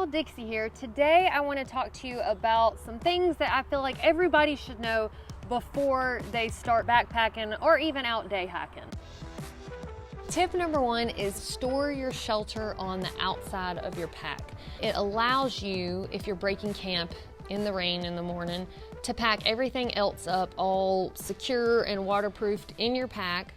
y'all, Dixie here. Today I want to talk to you about some things that I feel like everybody should know before they start backpacking or even out day hiking. Tip number one is store your shelter on the outside of your pack. It allows you, if you're breaking camp in the rain in the morning, to pack everything else up all secure and waterproofed in your pack,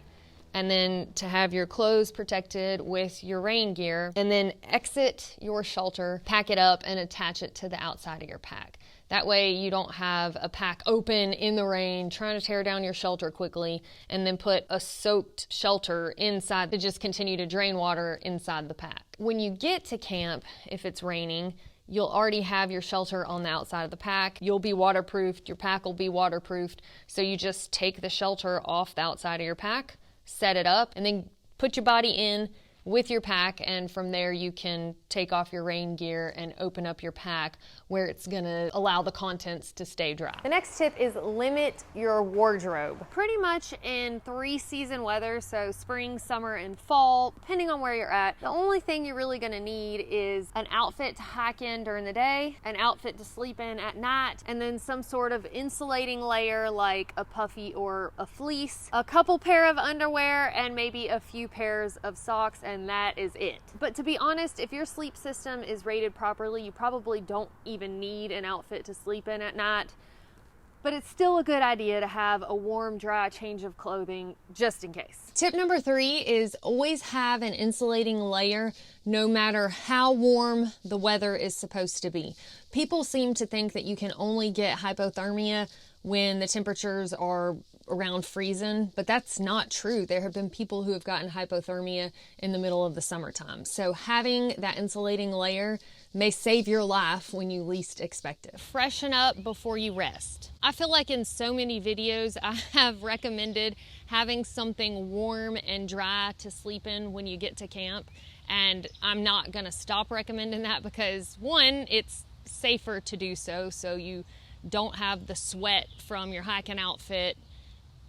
and then to have your clothes protected with your rain gear, and then exit your shelter, pack it up, and attach it to the outside of your pack. That way you don't have a pack open in the rain, trying to tear down your shelter quickly, and then put a soaked shelter inside to just continue to drain water inside the pack. When you get to camp, if it's raining, you'll already have your shelter on the outside of the pack. You'll be waterproofed, your pack will be waterproofed, so you just take the shelter off the outside of your pack, set it up, and then put your body in with your pack, and from there you can take off your rain gear and open up your pack where it's gonna allow the contents to stay dry. The next tip is limit your wardrobe. Pretty much in 3-season weather, so spring, summer, and fall, depending on where you're at, the only thing you're really gonna need is an outfit to hike in during the day, an outfit to sleep in at night, and then some sort of insulating layer like a puffy or a fleece, a couple pair of underwear, and maybe a few pairs of socks, and that is it. But to be honest, if your sleep system is rated properly, you probably don't even need an outfit to sleep in at night. But it's still a good idea to have a warm, dry change of clothing just in case. Tip number 3 is always have an insulating layer no matter how warm the weather is supposed to be. People seem to think that you can only get hypothermia when the temperatures are around freezing, but that's not true. There have been people who have gotten hypothermia in the middle of the summertime. So having that insulating layer may save your life when you least expect it. Freshen up before you rest. I feel like in so many videos I have recommended having something warm and dry to sleep in when you get to camp, and I'm not gonna stop recommending that because one, it's safer to do so, so you don't have the sweat from your hiking outfit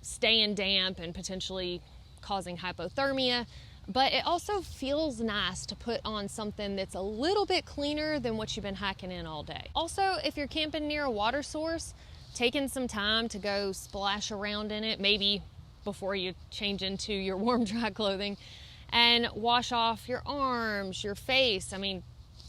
staying damp and potentially causing hypothermia, but it also feels nice to put on something that's a little bit cleaner than what you've been hiking in all day. Also, if you're camping near a water source, taking some time to go splash around in it, maybe before you change into your warm, dry clothing, and wash off your arms, your face. I mean,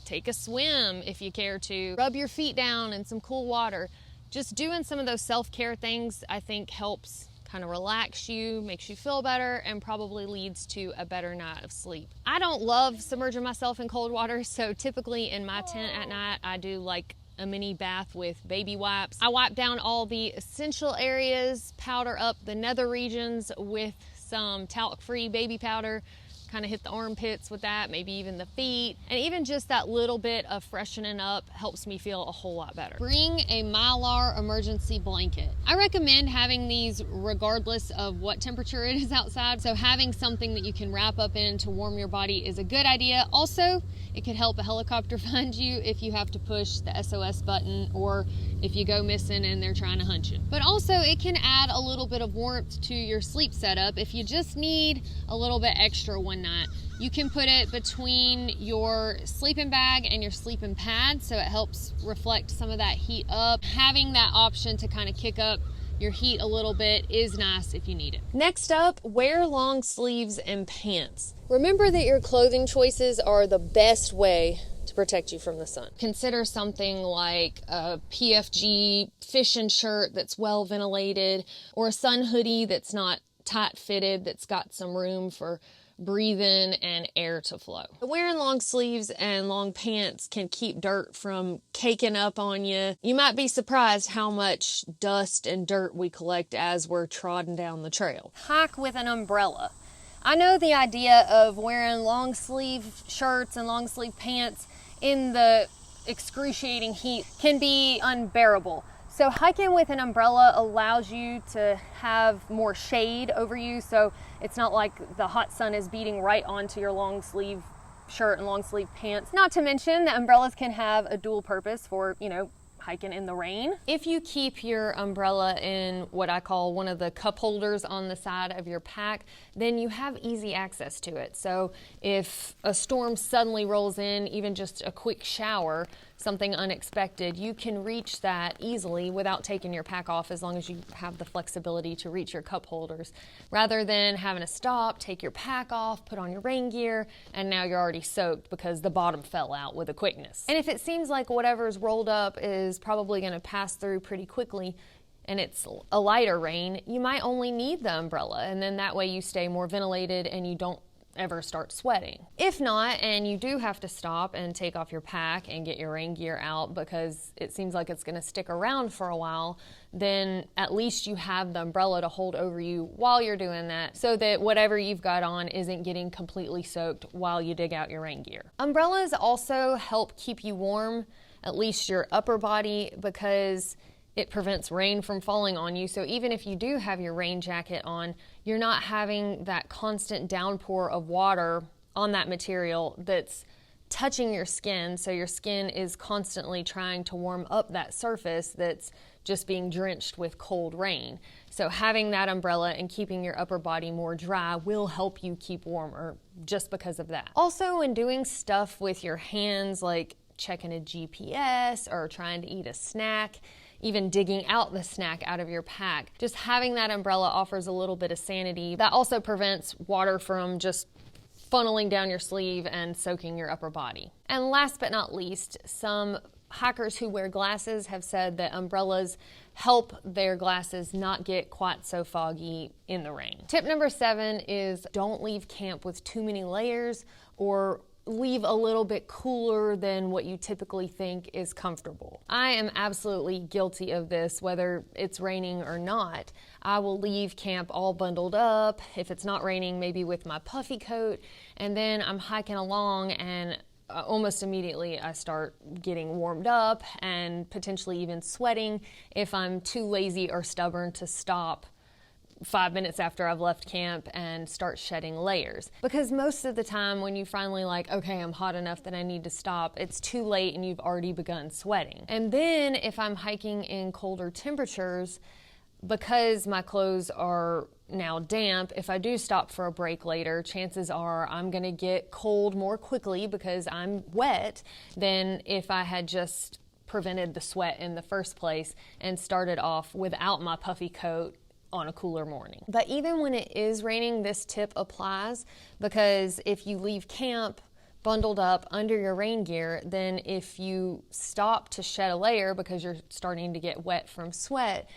take a swim if you care to. Rub your feet down in some cool water. Just doing some of those self-care things, I think, helps kind of relax you, makes you feel better, and probably leads to a better night of sleep. I don't love submerging myself in cold water, so typically in my tent at night, I do like a mini bath with baby wipes. I wipe down all the essential areas, powder up the nether regions with some talc-free baby powder, kind of hit the armpits with that, maybe even the feet, and even just that little bit of freshening up helps me feel a whole lot better. Bring a Mylar emergency blanket. I recommend having these regardless of what temperature it is outside, so having something that you can wrap up in to warm your body is a good idea. Also, it could help a helicopter find you if you have to push the SOS button or if you go missing and they're trying to hunt you. But also, it can add a little bit of warmth to your sleep setup if you just need a little bit extra one night. You can put it between your sleeping bag and your sleeping pad, so it helps reflect some of that heat up. Having that option to kind of kick up your heat a little bit is nice if you need it. Next up, wear long sleeves and pants. Remember that your clothing choices are the best way to protect you from the sun. Consider something like a PFG fishing shirt that's well ventilated, or a sun hoodie that's not tight fitted, that's got some room for breathing and air to flow. Wearing long sleeves and long pants can keep dirt from caking up on you. You might be surprised how much dust and dirt we collect as we're trotting down the trail. Hike with an umbrella. I know the idea of wearing long sleeve shirts and long sleeve pants in the excruciating heat can be unbearable. So hiking with an umbrella allows you to have more shade over you, so it's not like the hot sun is beating right onto your long sleeve shirt and long sleeve pants. Not to mention that umbrellas can have a dual purpose for, hiking in the rain. If you keep your umbrella in what I call one of the cup holders on the side of your pack, then you have easy access to it. So if a storm suddenly rolls in, even just a quick shower, something unexpected, you can reach that easily without taking your pack off, as long as you have the flexibility to reach your cup holders, rather than having to stop, take your pack off, put on your rain gear, and now you're already soaked because the bottom fell out with a quickness. And if it seems like whatever's rolled up is probably going to pass through pretty quickly, and it's a lighter rain, you might only need the umbrella, and then that way you stay more ventilated and you don't ever start sweating. If not, and you do have to stop and take off your pack and get your rain gear out because it seems like it's going to stick around for a while, then at least you have the umbrella to hold over you while you're doing that, so that whatever you've got on isn't getting completely soaked while you dig out your rain gear. Umbrellas also help keep you warm, at least your upper body, because it prevents rain from falling on you. So even if you do have your rain jacket on, you're not having that constant downpour of water on that material that's touching your skin. So your skin is constantly trying to warm up that surface that's just being drenched with cold rain. So having that umbrella and keeping your upper body more dry will help you keep warmer just because of that. Also, when doing stuff with your hands, like checking a GPS or trying to eat a snack, even digging out the snack out of your pack, just having that umbrella offers a little bit of sanity. That also prevents water from just funneling down your sleeve and soaking your upper body. And last but not least, some hikers who wear glasses have said that umbrellas help their glasses not get quite so foggy in the rain. Tip number 7 is don't leave camp with too many layers, or leave a little bit cooler than what you typically think is comfortable. I am absolutely guilty of this, whether it's raining or not. I will leave camp all bundled up, if it's not raining, maybe with my puffy coat, and then I'm hiking along and almost immediately I start getting warmed up and potentially even sweating if I'm too lazy or stubborn to stop 5 minutes after I've left camp and start shedding layers. Because most of the time when you finally okay, I'm hot enough that I need to stop, it's too late and you've already begun sweating. And then if I'm hiking in colder temperatures, because my clothes are now damp, if I do stop for a break later, chances are I'm gonna get cold more quickly because I'm wet than if I had just prevented the sweat in the first place and started off without my puffy coat on a cooler morning. But even when it is raining, this tip applies, because if you leave camp bundled up under your rain gear, then if you stop to shed a layer because you're starting to get wet from sweat,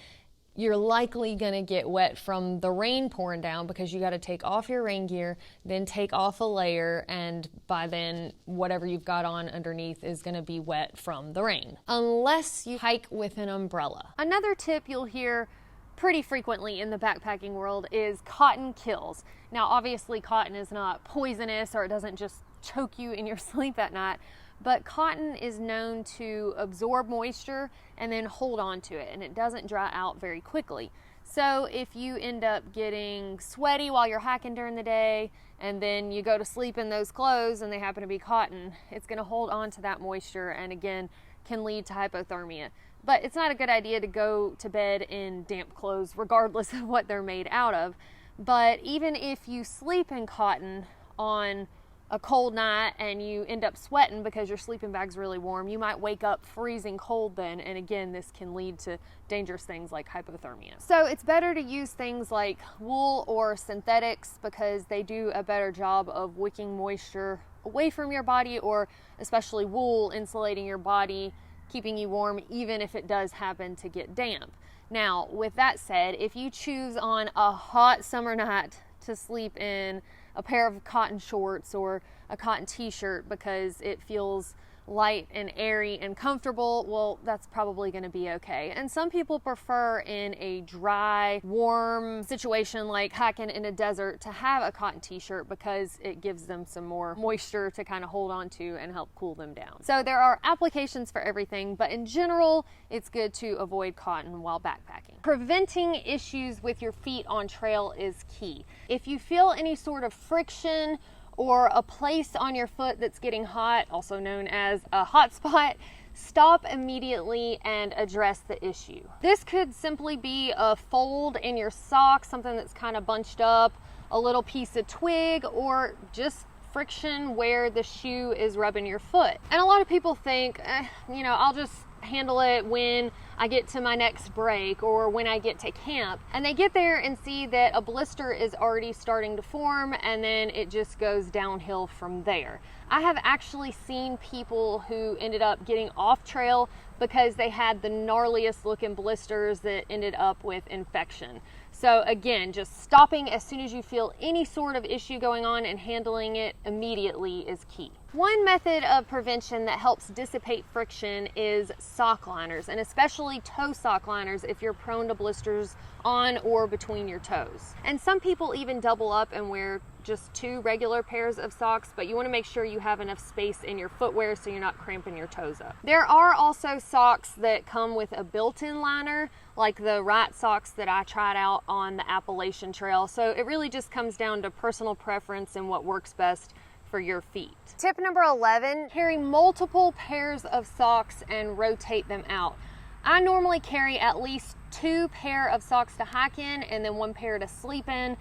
you're likely going to get wet from the rain pouring down, because you got to take off your rain gear, then take off a layer, and by then whatever you've got on underneath is going to be wet from the rain, unless you hike with an umbrella. Another tip you'll hear pretty frequently in the backpacking world is cotton kills. Now obviously cotton is not poisonous, or it doesn't just choke you in your sleep at night, but cotton is known to absorb moisture and then hold on to it, and it doesn't dry out very quickly. So if you end up getting sweaty while you're hiking during the day, and then you go to sleep in those clothes and they happen to be cotton, it's going to hold on to that moisture and again can lead to hypothermia. But it's not a good idea to go to bed in damp clothes regardless of what they're made out of. But even if you sleep in cotton on a cold night and you end up sweating because your sleeping bag's really warm, you might wake up freezing cold then, and again this can lead to dangerous things like hypothermia. So it's better to use things like wool or synthetics, because they do a better job of wicking moisture away from your body, or especially wool insulating your body, keeping you warm even if it does happen to get damp. Now with that said, if you choose on a hot summer night to sleep in a pair of cotton shorts or a cotton t-shirt because it feels light and airy and comfortable, well, that's probably going to be okay. And some people prefer in a dry, warm situation like hiking in a desert to have a cotton t-shirt because it gives them some more moisture to kind of hold on to and help cool them down. So there are applications for everything, but in general, it's good to avoid cotton while backpacking. Preventing issues with your feet on trail is key. If you feel any sort of friction or a place on your foot that's getting hot, also known as a hot spot, stop immediately and address the issue. This could simply be a fold in your sock, something that's kind of bunched up, a little piece of twig, or just friction where the shoe is rubbing your foot. And a lot of people think, you know, I'll just handle it when I get to my next break or when I get to camp. And they get there and see that a blister is already starting to form, and then it just goes downhill from there. I have actually seen people who ended up getting off trail because they had the gnarliest looking blisters that ended up with infection. So again, just stopping as soon as you feel any sort of issue going on and handling it immediately is key. One method of prevention that helps dissipate friction is sock liners, and especially toe sock liners if you're prone to blisters on or between your toes. And some people even double up and wear just 2 regular pairs of socks, but you want to make sure you have enough space in your footwear so you're not cramping your toes up. There are also socks that come with a built-in liner, like the right socks that I tried out on the Appalachian Trail. So it really just comes down to personal preference and what works best for your feet. Tip number 11, carry multiple pairs of socks and rotate them out. I normally carry at least 2 pair of socks to hike in and then 1 pair to sleep in.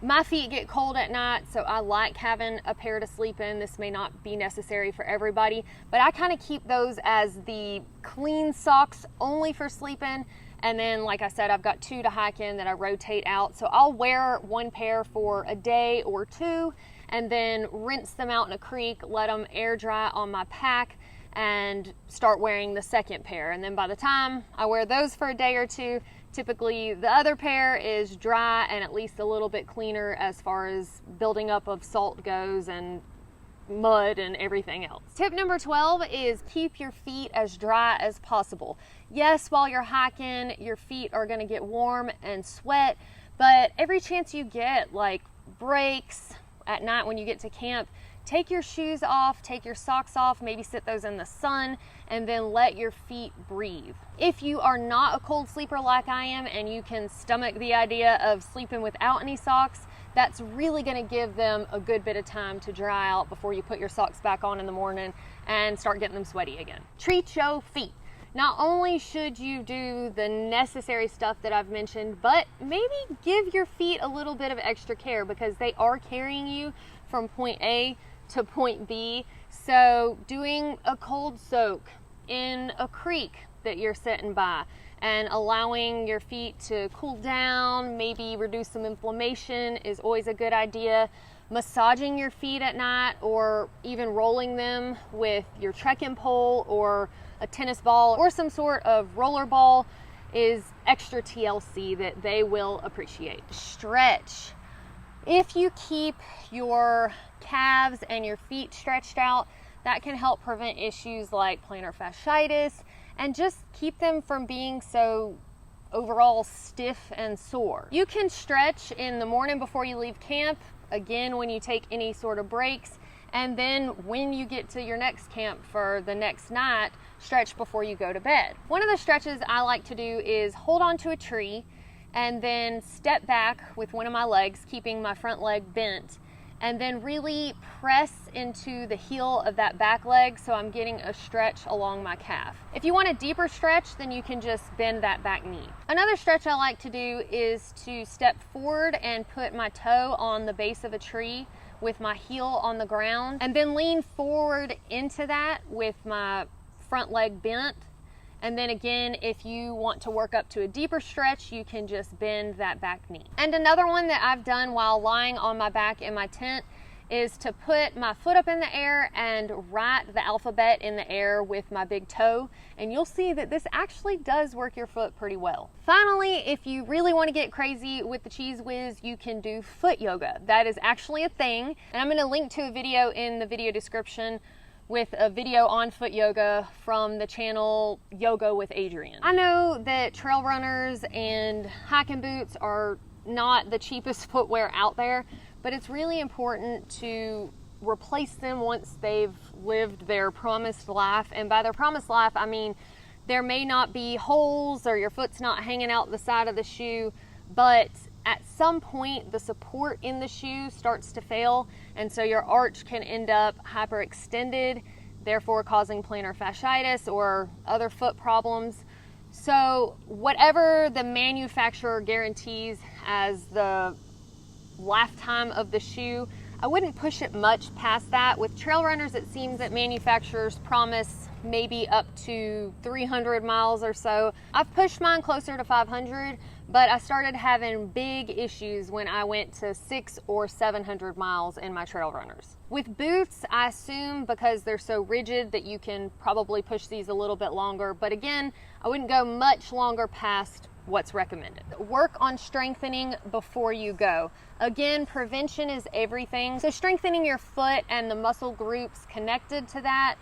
My feet get cold at night, so I like having a pair to sleep in. This may not be necessary for everybody, but I kind of keep those as the clean socks only for sleeping. And then, like I said, I've got 2 to hike in that I rotate out. So I'll wear 1 pair for a day or 2 and then rinse them out in a creek, let them air dry on my pack, and start wearing the 2nd pair. And then by the time I wear those for a day or 2, typically the other pair is dry and at least a little bit cleaner as far as building up of salt goes and mud and everything else. Tip number 12 is keep your feet as dry as possible. Yes, while you're hiking, your feet are gonna get warm and sweat, but every chance you get, like breaks at night when you get to camp, take your shoes off, take your socks off, maybe sit those in the sun, and then let your feet breathe. If you are not a cold sleeper like I am and you can stomach the idea of sleeping without any socks, that's really going to give them a good bit of time to dry out before you put your socks back on in the morning and start getting them sweaty again. Treat your feet. Not only should you do the necessary stuff that I've mentioned, but maybe give your feet a little bit of extra care because they are carrying you from point A to point B. So doing a cold soak in a creek that you're sitting by and allowing your feet to cool down, maybe reduce some inflammation is always a good idea. Massaging your feet at night or even rolling them with your trekking pole or a tennis ball or some sort of roller ball is extra TLC that they will appreciate. Stretch. If you keep your calves and your feet stretched out, that can help prevent issues like plantar fasciitis and just keep them from being so overall stiff and sore. You can stretch in the morning before you leave camp, again when you take any sort of breaks, and then when you get to your next camp for the next night, stretch before you go to bed. One of the stretches I like to do is hold onto a tree and then step back with one of my legs, keeping my front leg bent, and then really press into the heel of that back leg so I'm getting a stretch along my calf. If you want a deeper stretch, then you can just bend that back knee. Another stretch I like to do is to step forward and put my toe on the base of a tree with my heel on the ground, and then lean forward into that with my front leg bent. And then again, if you want to work up to a deeper stretch, you can just bend that back knee. And another one that I've done while lying on my back in my tent is to put my foot up in the air and write the alphabet in the air with my big toe. And you'll see that this actually does work your foot pretty well. Finally, if you really want to get crazy with the cheese whiz, you can do foot yoga. That is actually a thing. And I'm going to link to a video in the video description with a video on foot yoga from the channel Yoga with Adrian. I know that trail runners and hiking boots are not the cheapest footwear out there, but it's really important to replace them once they've lived their promised life. And by their promised life, I mean there may not be holes or your foot's not hanging out the side of the shoe, but at some point the support in the shoe starts to fail, and so your arch can end up hyperextended. therefore causing plantar fasciitis or other foot problems. So whatever the manufacturer guarantees as the lifetime of the shoe, I wouldn't push it much past that. With trail runners, it seems that manufacturers promise maybe up to 300 miles or so. I've pushed mine closer to 500, but I started having big issues when I went to 600 or 700 miles in my trail runners. With boots, I assume because they're so rigid that you can probably push these a little bit longer, but again, I wouldn't go much longer past what's recommended. Work on strengthening before you go. Again, prevention is everything. So strengthening your foot and the muscle groups connected to that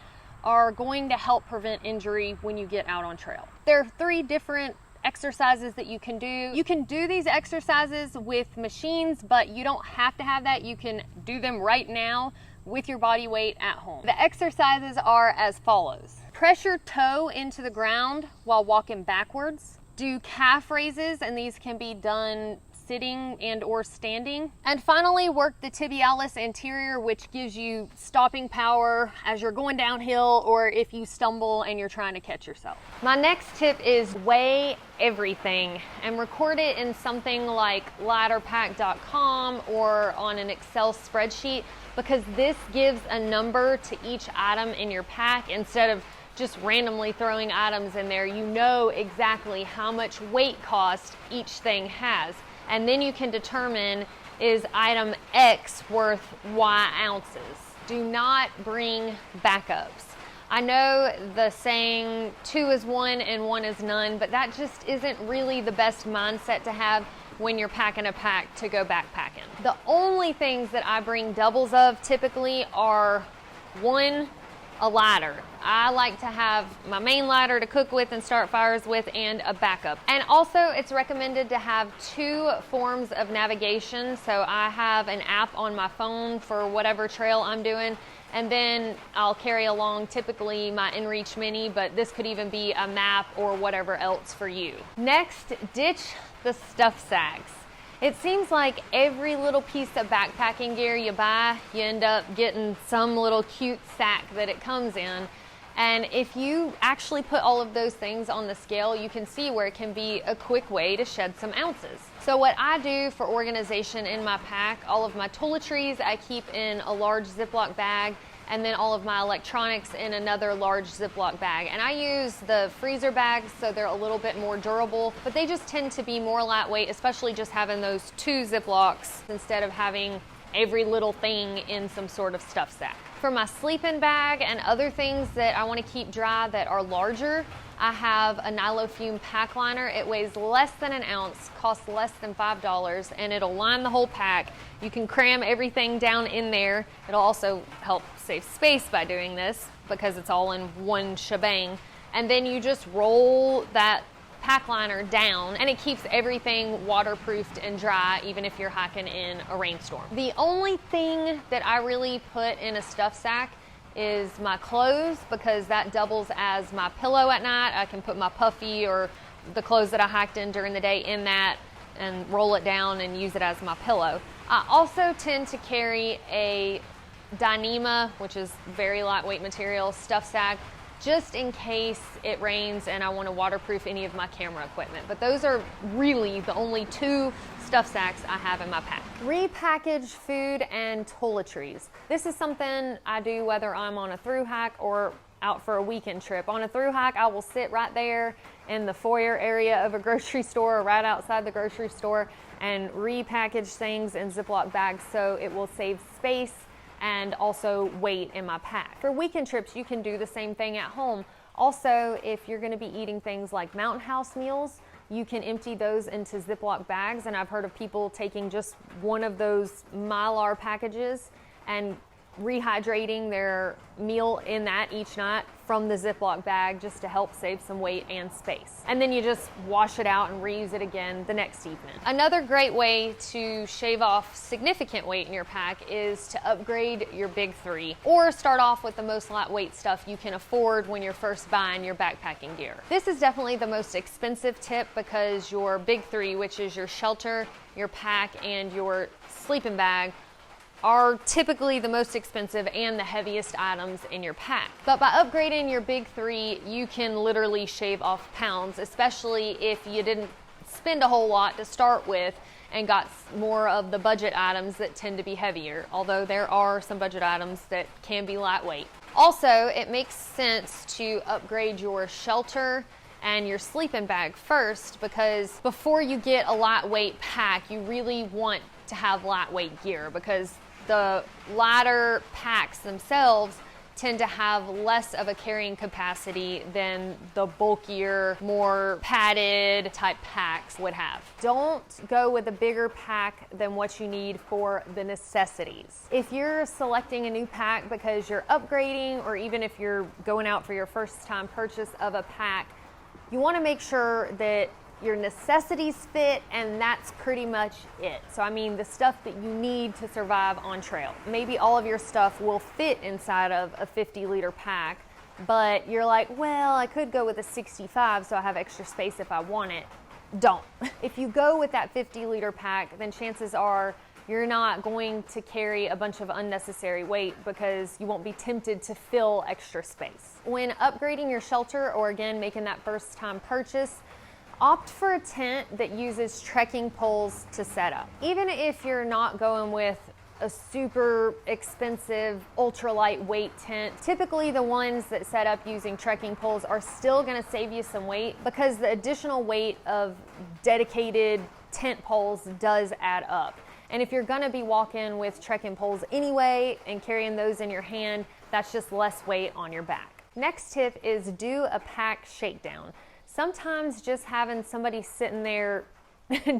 are going to help prevent injury when you get out on trail. There are 3 different exercises that you can do. You can do these exercises with machines, but you don't have to have that. You can do them right now with your body weight at home. The exercises are as follows. Press your toe into the ground while walking backwards. Do calf raises, and these can be done sitting and or standing. And finally, work the tibialis anterior, which gives you stopping power as you're going downhill or if you stumble and you're trying to catch yourself. My next tip is weigh everything and record it in something like ladderpack.com or on an Excel spreadsheet, because this gives a number to each item in your pack instead of just randomly throwing items in there. You know exactly how much weight cost each thing has. And then you can determine, is item X worth Y ounces? Do not bring backups. I know the saying 2 is 1 and 1 is none, but that just isn't really the best mindset to have when you're packing a pack to go backpacking. The only things that I bring doubles of typically are 1, a ladder. I like to have my main ladder to cook with and start fires with, and a backup. And also it's recommended to have 2 forms of navigation. So I have an app on my phone for whatever trail I'm doing, and then I'll carry along typically my InReach Mini, but this could even be a map or whatever else for you. Next, ditch the stuff sacks. It seems like every little piece of backpacking gear you buy, you end up getting some little cute sack that it comes in. And if you actually put all of those things on the scale, you can see where it can be a quick way to shed some ounces. So what I do for organization in my pack, all of my toiletries I keep in a large Ziploc bag, and then all of my electronics in another large Ziploc bag. And I use the freezer bags so they're a little bit more durable, but they just tend to be more lightweight, especially just having those 2 Ziplocs instead of having every little thing in some sort of stuff sack. For my sleeping bag and other things that I want to keep dry that are larger, I have a Nylofume pack liner. It weighs less than an ounce, costs less than $5, and it'll line the whole pack. You can cram everything down in there. It'll also help save space by doing this because it's all in one shebang. And then you just roll that pack liner down, and it keeps everything waterproofed and dry even if you're hiking in a rainstorm. The only thing that I really put in a stuff sack is my clothes, because that doubles as my pillow at night. I can put my Puffy or the clothes that I hiked in during the day in that and roll it down and use it as my pillow. I also tend to carry a Dyneema, which is very lightweight material, stuff sack, just in case it rains and I want to waterproof any of my camera equipment. But those are really the only 2 stuff sacks I have in my pack. Repackage food and toiletries. This is something I do whether I'm on a thru hike or out for a weekend trip. On a thru hike, I will sit right there in the foyer area of a grocery store or right outside the grocery store and repackage things in Ziploc bags so it will save space and also weight in my pack. For weekend trips, you can do the same thing at home. Also, if you're gonna be eating things like Mountain House meals, you can empty those into Ziploc bags, and I've heard of people taking just one of those Mylar packages and rehydrating their meal in that each night from the Ziploc bag just to help save some weight and space. And then you just wash it out and reuse it again the next evening. Another great way to shave off significant weight in your pack is to upgrade your big 3, or start off with the most lightweight stuff you can afford when you're first buying your backpacking gear. This is definitely the most expensive tip because your big 3, which is your shelter, your pack, and your sleeping bag, are typically the most expensive and the heaviest items in your pack. But by upgrading your big three, you can literally shave off pounds, especially if you didn't spend a whole lot to start with and got more of the budget items that tend to be heavier, although there are some budget items that can be lightweight. Also, it makes sense to upgrade your shelter and your sleeping bag first, because before you get a lightweight pack, you really want to have lightweight gear, because the lighter packs themselves tend to have less of a carrying capacity than the bulkier, more padded type packs would have. Don't go with a bigger pack than what you need for the necessities. If you're selecting a new pack because you're upgrading, or even if you're going out for your first time purchase of a pack, you want to make sure that your necessities fit, and that's pretty much it. So I mean the stuff that you need to survive on trail. Maybe all of your stuff will fit inside of a 50-liter pack, but you're like, well, I could go with a 65 so I have extra space if I want it. Don't. If you go with that 50-liter pack, then chances are you're not going to carry a bunch of unnecessary weight, because you won't be tempted to fill extra space. When upgrading your shelter, or again making that first time purchase, opt for a tent that uses trekking poles to set up. Even if you're not going with a super expensive ultralight weight tent, typically the ones that set up using trekking poles are still going to save you some weight, because the additional weight of dedicated tent poles does add up. And if you're going to be walking with trekking poles anyway and carrying those in your hand, that's just less weight on your back. Next tip is do a pack shakedown. Sometimes just having somebody sitting there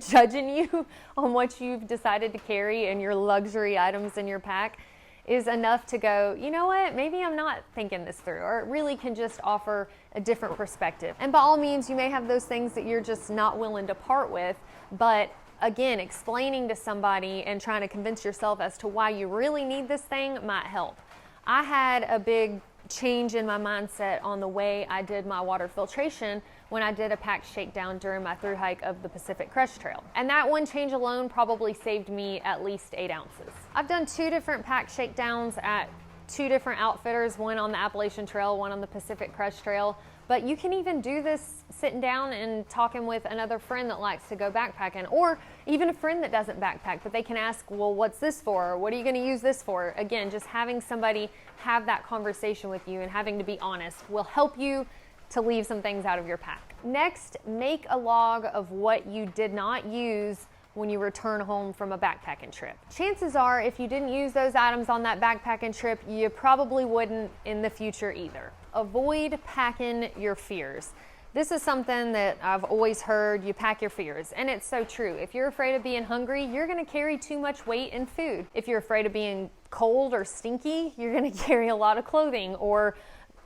judging you on what you've decided to carry and your luxury items in your pack is enough to go, you know what, maybe I'm not thinking this through, or it really can just offer a different perspective. And by all means, you may have those things that you're just not willing to part with, but again, explaining to somebody and trying to convince yourself as to why you really need this thing might help. I had a big change in my mindset on the way I did my water filtration when I did a pack shakedown during my thru hike of the Pacific Crest Trail. And that one change alone probably saved me at least 8 ounces. I've done 2 different pack shakedowns at 2 different outfitters, one on the Appalachian Trail, one on the Pacific Crest Trail. But you can even do this sitting down and talking with another friend that likes to go backpacking, or even a friend that doesn't backpack, but they can ask, well, what's this for? Or what are you going to use this for? Again, just having somebody have that conversation with you and having to be honest will help you to leave some things out of your pack. Next, make a log of what you did not use when you return home from a backpacking trip. Chances are, if you didn't use those items on that backpacking trip, you probably wouldn't in the future either. Avoid packing your fears. This is something that I've always heard, you pack your fears, and it's so true. If you're afraid of being hungry, you're gonna carry too much weight in food. If you're afraid of being cold or stinky, you're gonna carry a lot of clothing or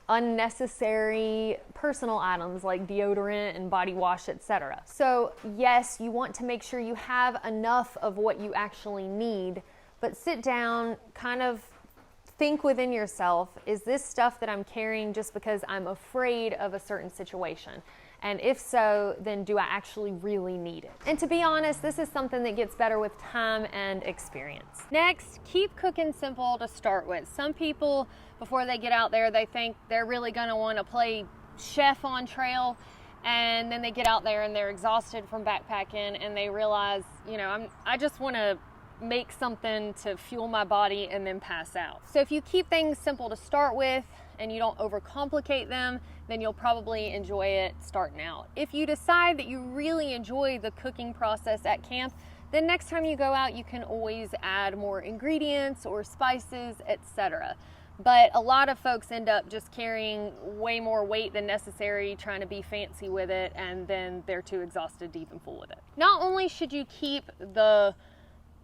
unnecessary personal items like deodorant and body wash, etc. So yes, you want to make sure you have enough of what you actually need, but sit down, kind of think within yourself, is this stuff that I'm carrying just because I'm afraid of a certain situation? And if so, then do I actually really need it? And to be honest, this is something that gets better with time and experience. Next, keep cooking simple to start with. Some people, before they get out there, they think they're really gonna wanna play chef on trail, and then they get out there and they're exhausted from backpacking and they realize, you know, I just wanna make something to fuel my body and then pass out. So if you keep things simple to start with and you don't overcomplicate them, then you'll probably enjoy it starting out. If you decide that you really enjoy the cooking process at camp, then next time you go out, you can always add more ingredients or spices, etc. But a lot of folks end up just carrying way more weight than necessary, trying to be fancy with it, and then they're too exhausted to even fool with it. Not only should you keep the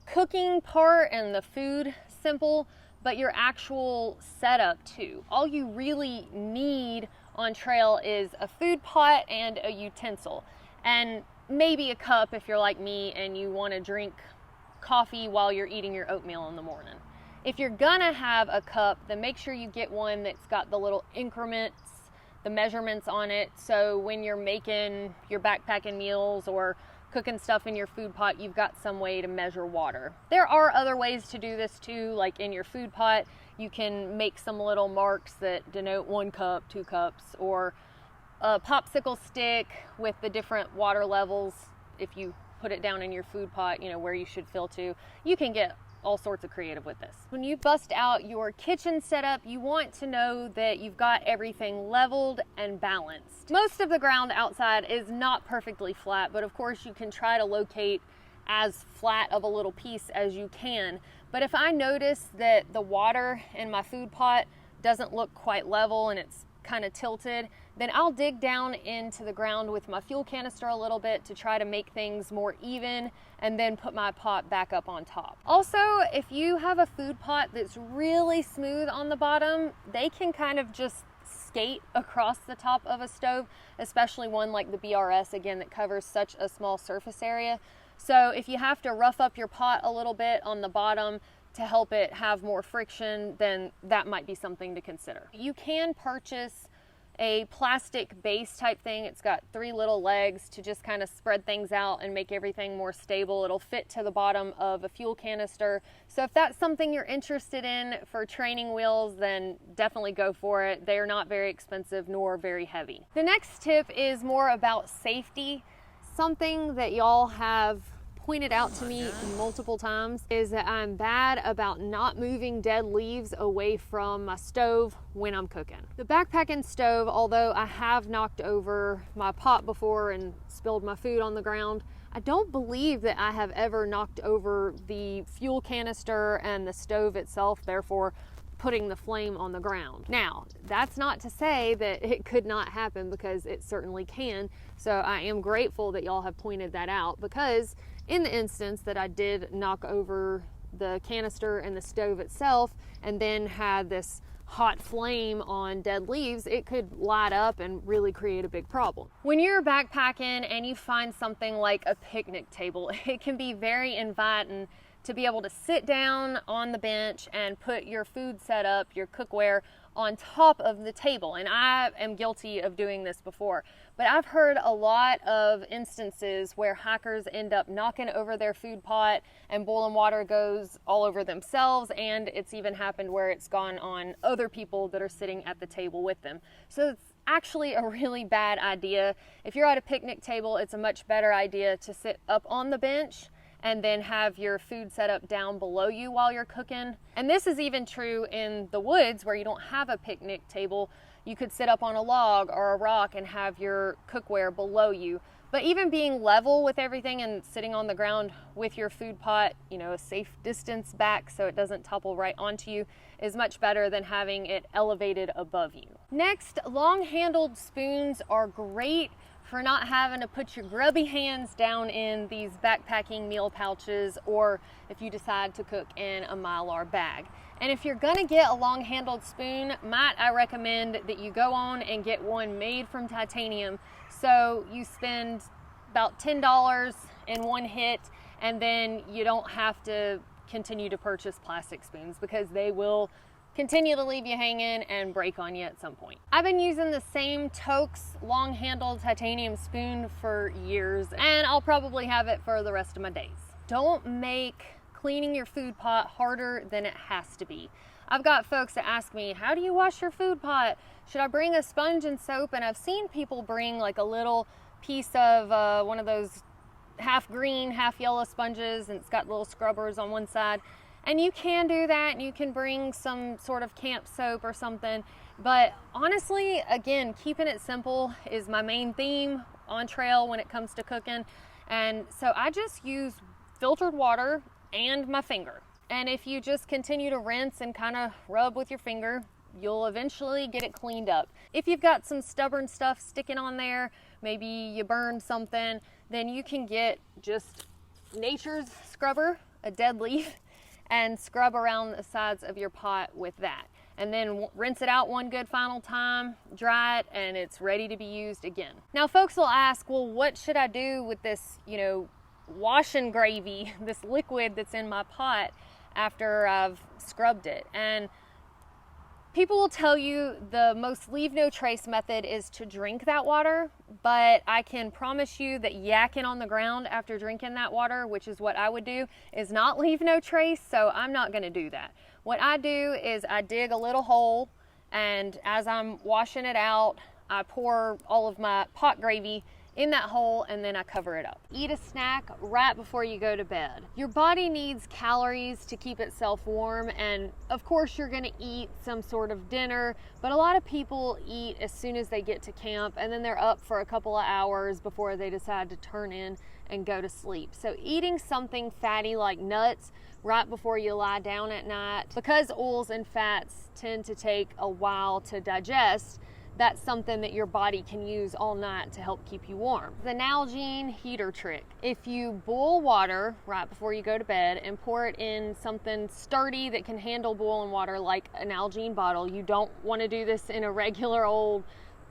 cooking part and the food simple, but your actual setup too. All you really need on trail is a food pot and a utensil, and maybe a cup if you're like me and you want to drink coffee while you're eating your oatmeal in the morning. If you're gonna have a cup, then make sure you get one that's got the little increments, the measurements on it, so when you're making your backpacking meals or cooking stuff in your food pot, you've got some way to measure water. There are other ways to do this too, like in your food pot, you can make some little marks that denote 1 cup, 2 cups, or a popsicle stick with the different water levels. If you put it down in your food pot, you know, where you should fill to, you can get all sorts of creative with this. When you bust out your kitchen setup, you want to know that you've got everything leveled and balanced. Most of the ground outside is not perfectly flat, but of course you can try to locate as flat of a little piece as you can. But if I notice that the water in my food pot doesn't look quite level and it's kind of tilted, then I'll dig down into the ground with my fuel canister a little bit to try to make things more even, and then put my pot back up on top. Also, if you have a food pot that's really smooth on the bottom, they can kind of just skate across the top of a stove, especially one like the BRS, again, that covers such a small surface area. So if you have to rough up your pot a little bit on the bottom to help it have more friction, then that might be something to consider. You can purchase a plastic base type thing. It's got 3 little legs to just kind of spread things out and make everything more stable. It'll fit to the bottom of a fuel canister. So if that's something you're interested in for training wheels, then definitely go for it. They're not very expensive nor very heavy. The next tip is more about safety. Something that y'all have pointed out to me multiple times is that I'm bad about not moving dead leaves away from my stove when I'm cooking. The backpacking stove, although I have knocked over my pot before and spilled my food on the ground, I don't believe that I have ever knocked over the fuel canister and the stove itself, therefore putting the flame on the ground. Now, that's not to say that it could not happen, because it certainly can. So I am grateful that y'all have pointed that out, because in the instance that I did knock over the canister and the stove itself and then had this hot flame on dead leaves, it could light up and really create a big problem. When you're backpacking and you find something like a picnic table, it can be very inviting to be able to sit down on the bench and put your food setup, your cookware, on top of the table. And I am guilty of doing this before. But I've heard a lot of instances where hikers end up knocking over their food pot and boiling water goes all over themselves, and it's even happened where it's gone on other people that are sitting at the table with them. So it's actually a really bad idea. If you're at a picnic table, it's a much better idea to sit up on the bench and then have your food set up down below you while you're cooking. And this is even true in the woods where you don't have a picnic table. You could sit up on a log or a rock and have your cookware below you. But even being level with everything and sitting on the ground with your food pot, you know, a safe distance back so it doesn't topple right onto you, is much better than having it elevated above you. Next, long-handled spoons are great for not having to put your grubby hands down in these backpacking meal pouches, or if you decide to cook in a Mylar bag. And if you're gonna get a long-handled spoon, might I recommend that you go on and get one made from titanium. So you spend about $10 in one hit, and then you don't have to continue to purchase plastic spoons, because they will continue to leave you hanging and break on you at some point. I've been using the same Tokes long-handled titanium spoon for years, and I'll probably have it for the rest of my days. Don't make cleaning your food pot harder than it has to be. I've got folks that ask me, how do you wash your food pot? Should I bring a sponge and soap? And I've seen people bring like a little piece of one of those half green, half yellow sponges, and it's got little scrubbers on one side. And you can do that, and you can bring some sort of camp soap or something. But honestly, again, keeping it simple is my main theme on trail when it comes to cooking. And so I just use filtered water and my finger. And if you just continue to rinse and kind of rub with your finger, you'll eventually get it cleaned up. If you've got some stubborn stuff sticking on there, maybe you burned something, then you can get just nature's scrubber, a dead leaf, and scrub around the sides of your pot with that. And then rinse it out one good final time, dry it, and it's ready to be used again. Now folks will ask, well, what should I do with this, washing gravy, this liquid that's in my pot after I've scrubbed it? And People will tell you the most leave no trace method is to drink that water, but I can promise you that yakking on the ground after drinking that water, which is what I would do, is not leave no trace, so I'm not gonna do that. What I do is I dig a little hole, and as I'm washing it out, I pour all of my pot gravy in that hole, and then I cover it up. Eat a snack right before you go to bed. Your body needs calories to keep itself warm, and of course you're gonna eat some sort of dinner, but a lot of people eat as soon as they get to camp, and then they're up for a couple of hours before they decide to turn in and go to sleep. So eating something fatty like nuts right before you lie down at night, because oils and fats tend to take a while to digest, that's something that your body can use all night to help keep you warm. The Nalgene Heater trick. If you boil water right before you go to bed and pour it in something sturdy that can handle boiling water, like a Nalgene bottle, you don't want to do this in a regular old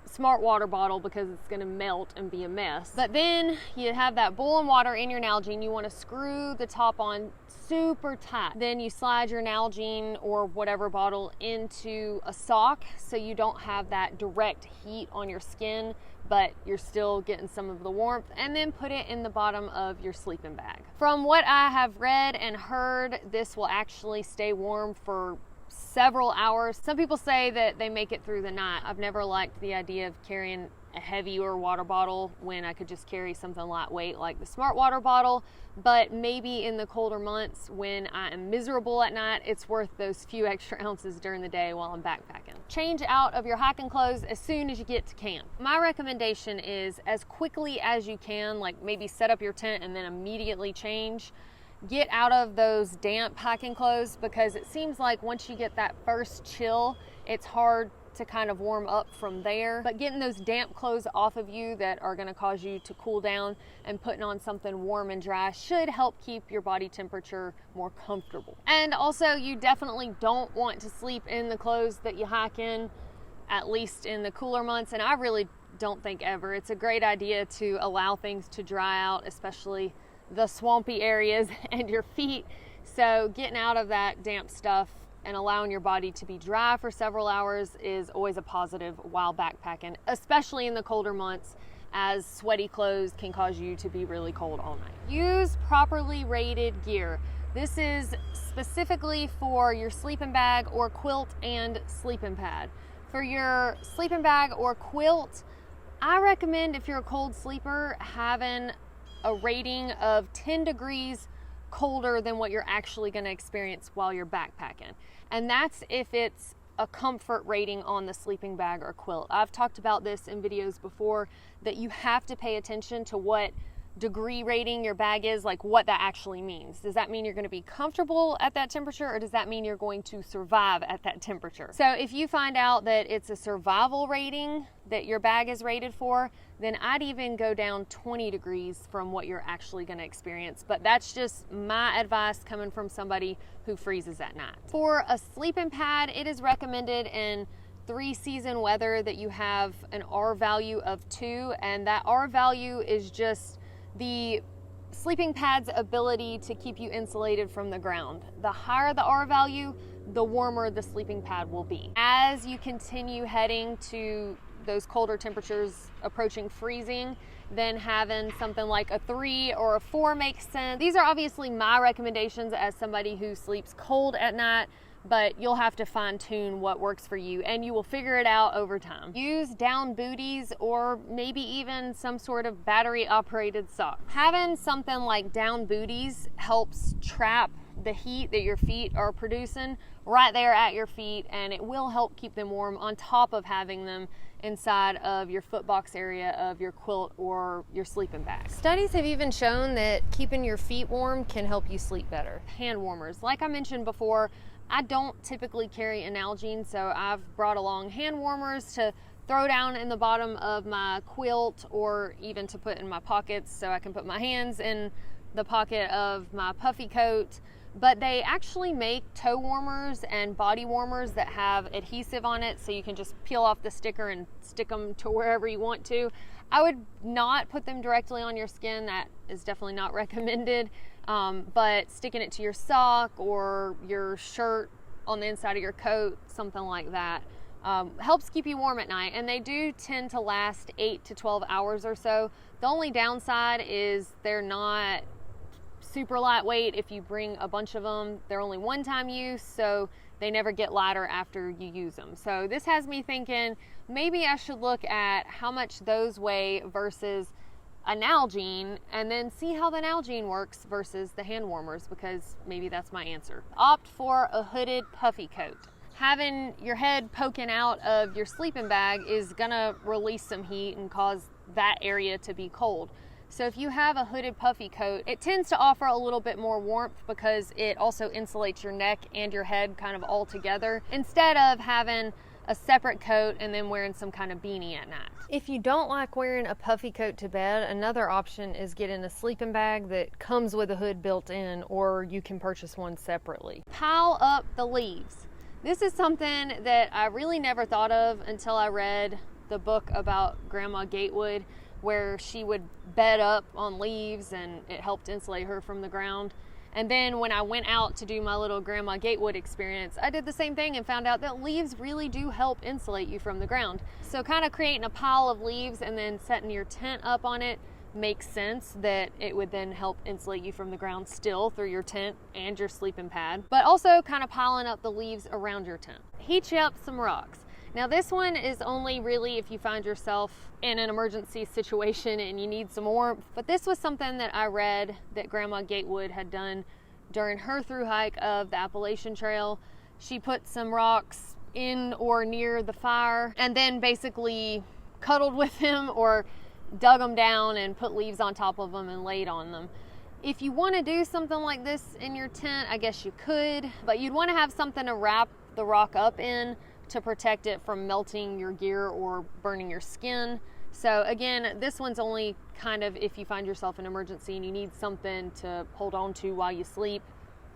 smart water bottle because it's going to melt and be a mess. But then you have that boiling water in your Nalgene, you want to screw the top on super tight. Then you slide your Nalgene or whatever bottle into a sock so you don't have that direct heat on your skin, but you're still getting some of the warmth, and then put it in the bottom of your sleeping bag. From what I have read and heard, this will actually stay warm for several hours. Some people say that they make it through the night. I've never liked the idea of carrying a heavier water bottle when I could just carry something lightweight like the smart water bottle, but maybe in the colder months when I am miserable at night, it's worth those few extra ounces during the day while I'm backpacking. Change out of your hiking clothes as soon as you get to camp. My recommendation is as quickly as you can, like maybe set up your tent and then immediately change. Get out of those damp hiking clothes, because it seems like once you get that first chill, it's hard to kind of warm up from there. But getting those damp clothes off of you that are going to cause you to cool down and putting on something warm and dry should help keep your body temperature more comfortable. And also, you definitely don't want to sleep in the clothes that you hike in, at least in the cooler months, and I really don't think ever. It's a great idea to allow things to dry out, especially the swampy areas and your feet. So getting out of that damp stuff and allowing your body to be dry for several hours is always a positive while backpacking, especially in the colder months, as sweaty clothes can cause you to be really cold all night. Use properly rated gear. This is specifically for your sleeping bag or quilt and sleeping pad. For your sleeping bag or quilt, I recommend, if you're a cold sleeper, having a rating of 10 degrees colder than what you're actually going to experience while you're backpacking. And that's if it's a comfort rating on the sleeping bag or quilt. I've talked about this in videos before, that you have to pay attention to what degree rating your bag is, like what that actually means. Does that mean you're going to be comfortable at that temperature, or does that mean you're going to survive at that temperature? So if you find out that it's a survival rating that your bag is rated for, then I'd even go down 20 degrees from what you're actually going to experience. But that's just my advice coming from somebody who freezes at night. For a sleeping pad, it is recommended in 3-season weather that you have an R value of 2, and that R value is just the sleeping pad's ability to keep you insulated from the ground. The higher the R value, the warmer the sleeping pad will be. As you continue heading to those colder temperatures approaching freezing, then having something like a 3 or a 4 makes sense. These are obviously my recommendations as somebody who sleeps cold at night, but you'll have to fine tune what works for you, and you will figure it out over time. Use down booties or maybe even some sort of battery operated sock. Having something like down booties helps trap the heat that your feet are producing right there at your feet, and it will help keep them warm on top of having them inside of your foot box area of your quilt or your sleeping bag. Studies have even shown that keeping your feet warm can help you sleep better. Hand warmers. Like I mentioned before, I don't typically carry a Nalgene, so I've brought along hand warmers to throw down in the bottom of my quilt, or even to put in my pockets so I can put my hands in the pocket of my puffy coat. But they actually make toe warmers and body warmers that have adhesive on it, so you can just peel off the sticker and stick them to wherever you want to. I would not put them directly on your skin. That is definitely not recommended. But sticking it to your sock or your shirt on the inside of your coat, something like that. Helps keep you warm at night, and they do tend to last 8 to 12 hours or so. The only downside is they're not super lightweight. If you bring a bunch of them, they're only one-time use, so they never get lighter after you use them. So this has me thinking maybe I should look at how much those weigh versus a Nalgene, and then see how the Nalgene works versus the hand warmers, because maybe that's my answer. Opt for a hooded puffy coat. Having your head poking out of your sleeping bag is gonna release some heat and cause that area to be cold. So if you have a hooded puffy coat, it tends to offer a little bit more warmth because it also insulates your neck and your head kind of all together, instead of having a separate coat and then wearing some kind of beanie at night. If you don't like wearing a puffy coat to bed, another option is getting a sleeping bag that comes with a hood built in, or you can purchase one separately. Pile up the leaves. This is something that I really never thought of until I read the book about Grandma Gatewood, where she would bed up on leaves and it helped insulate her from the ground. And then when I went out to do my little Grandma Gatewood experience, I did the same thing and found out that leaves really do help insulate you from the ground. So kind of creating a pile of leaves and then setting your tent up on it makes sense, that it would then help insulate you from the ground still through your tent and your sleeping pad, but also kind of piling up the leaves around your tent. Heat you up some rocks. Now this one is only really if you find yourself in an emergency situation and you need some warmth, but this was something that I read that Grandma Gatewood had done during her thru hike of the Appalachian Trail. She put some rocks in or near the fire and then basically cuddled with them or dug them down and put leaves on top of them and laid on them. If you want to do something like this in your tent, I guess you could, but you'd want to have something to wrap the rock up in to protect it from melting your gear or burning your skin. So again, this one's only kind of if you find yourself in an emergency and you need something to hold on to while you sleep.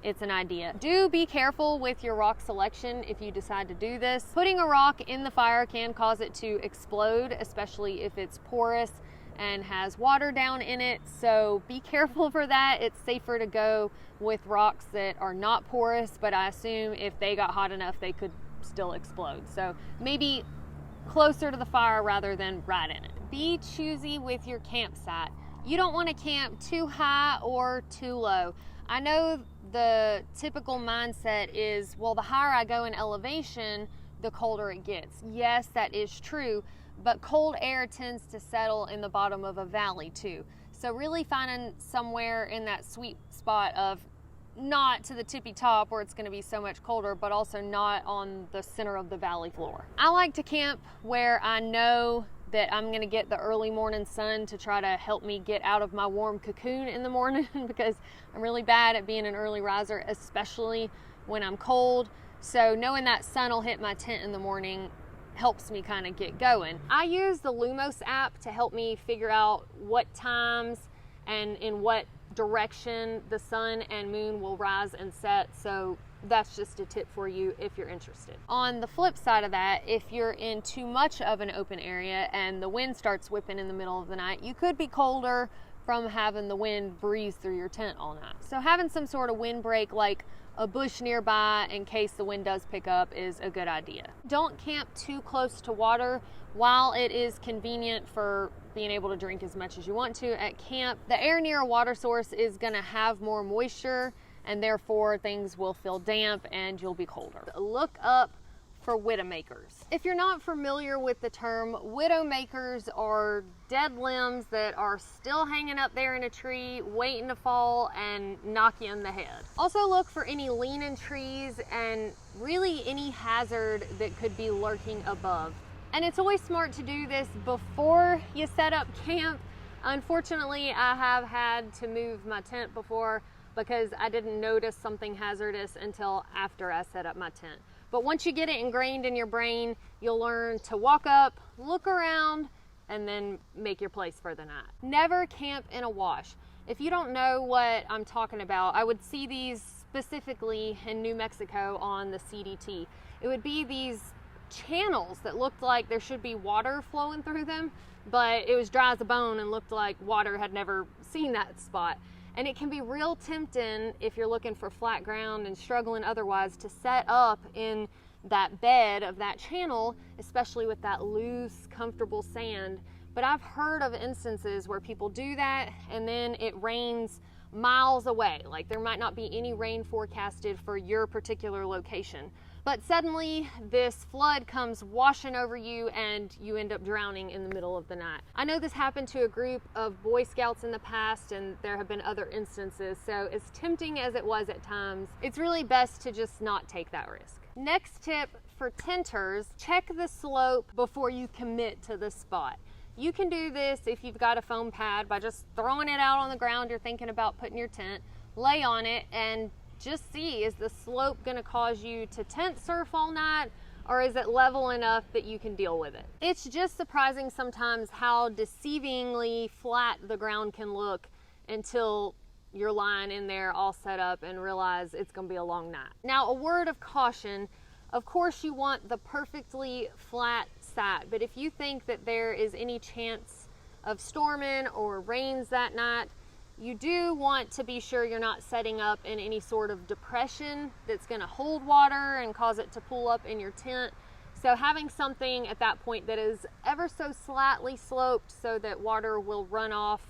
It's an idea. Do be careful with your rock selection if you decide to do this. Putting a rock in the fire can cause it to explode, especially if it's porous and has water down in it. So be careful for that. It's safer to go with rocks that are not porous, but I assume if they got hot enough, they could still explode. So maybe closer to the fire rather than right in it. Be choosy with your campsite. You don't want to camp too high or too low. I know the typical mindset is, well, the higher I go in elevation, the colder it gets. Yes, that is true, but cold air tends to settle in the bottom of a valley too. So really finding somewhere in that sweet spot of not to the tippy top where it's going to be so much colder, but also not on the center of the valley floor. I like to camp where I know that I'm going to get the early morning sun to try to help me get out of my warm cocoon in the morning because I'm really bad at being an early riser, especially when I'm cold. So knowing that sun will hit my tent in the morning helps me kind of get going. I use the Lumos app to help me figure out what times and in what direction the sun and moon will rise and set. So that's just a tip for you if you're interested. On the flip side of that, if you're in too much of an open area and the wind starts whipping in the middle of the night, you could be colder from having the wind breeze through your tent all night. So having some sort of windbreak like a bush nearby in case the wind does pick up is a good idea. Don't camp too close to water. While it is convenient for being able to drink as much as you want to at camp, the air near a water source is going to have more moisture and therefore things will feel damp and you'll be colder. Look up for widowmakers. If you're not familiar with the term, widowmakers are dead limbs that are still hanging up there in a tree waiting to fall and knock you in the head. Also look for any leaning trees and really any hazard that could be lurking above. And it's always smart to do this before you set up camp. Unfortunately, I have had to move my tent before because I didn't notice something hazardous until after I set up my tent. But once you get it ingrained in your brain, you'll learn to walk up, look around, and then make your place for the night. Never camp in a wash. If you don't know what I'm talking about, I would see these specifically in New Mexico on the CDT. It would be these channels that looked like there should be water flowing through them, but it was dry as a bone and looked like water had never seen that spot. And it can be real tempting if you're looking for flat ground and struggling otherwise to set up in that bed of that channel, especially with that loose, comfortable sand. But I've heard of instances where people do that and then it rains miles away. Like there might not be any rain forecasted for your particular location. But suddenly this flood comes washing over you and you end up drowning in the middle of the night. I know this happened to a group of Boy Scouts in the past, and there have been other instances. So as tempting as it was at times, it's really best to just not take that risk. Next tip for tenters, check the slope before you commit to the spot. You can do this if you've got a foam pad by just throwing it out on the ground you're thinking about putting your tent, lay on it and just see, is the slope going to cause you to tent surf all night, or is it level enough that you can deal with it? It's just surprising sometimes how deceivingly flat the ground can look until you're lying in there all set up and realize it's going to be a long night. Now, a word of caution, of course you want the perfectly flat side, but if you think that there is any chance of storming or rains that night, you do want to be sure you're not setting up in any sort of depression that's going to hold water and cause it to pool up in your tent. So having something at that point that is ever so slightly sloped so that water will run off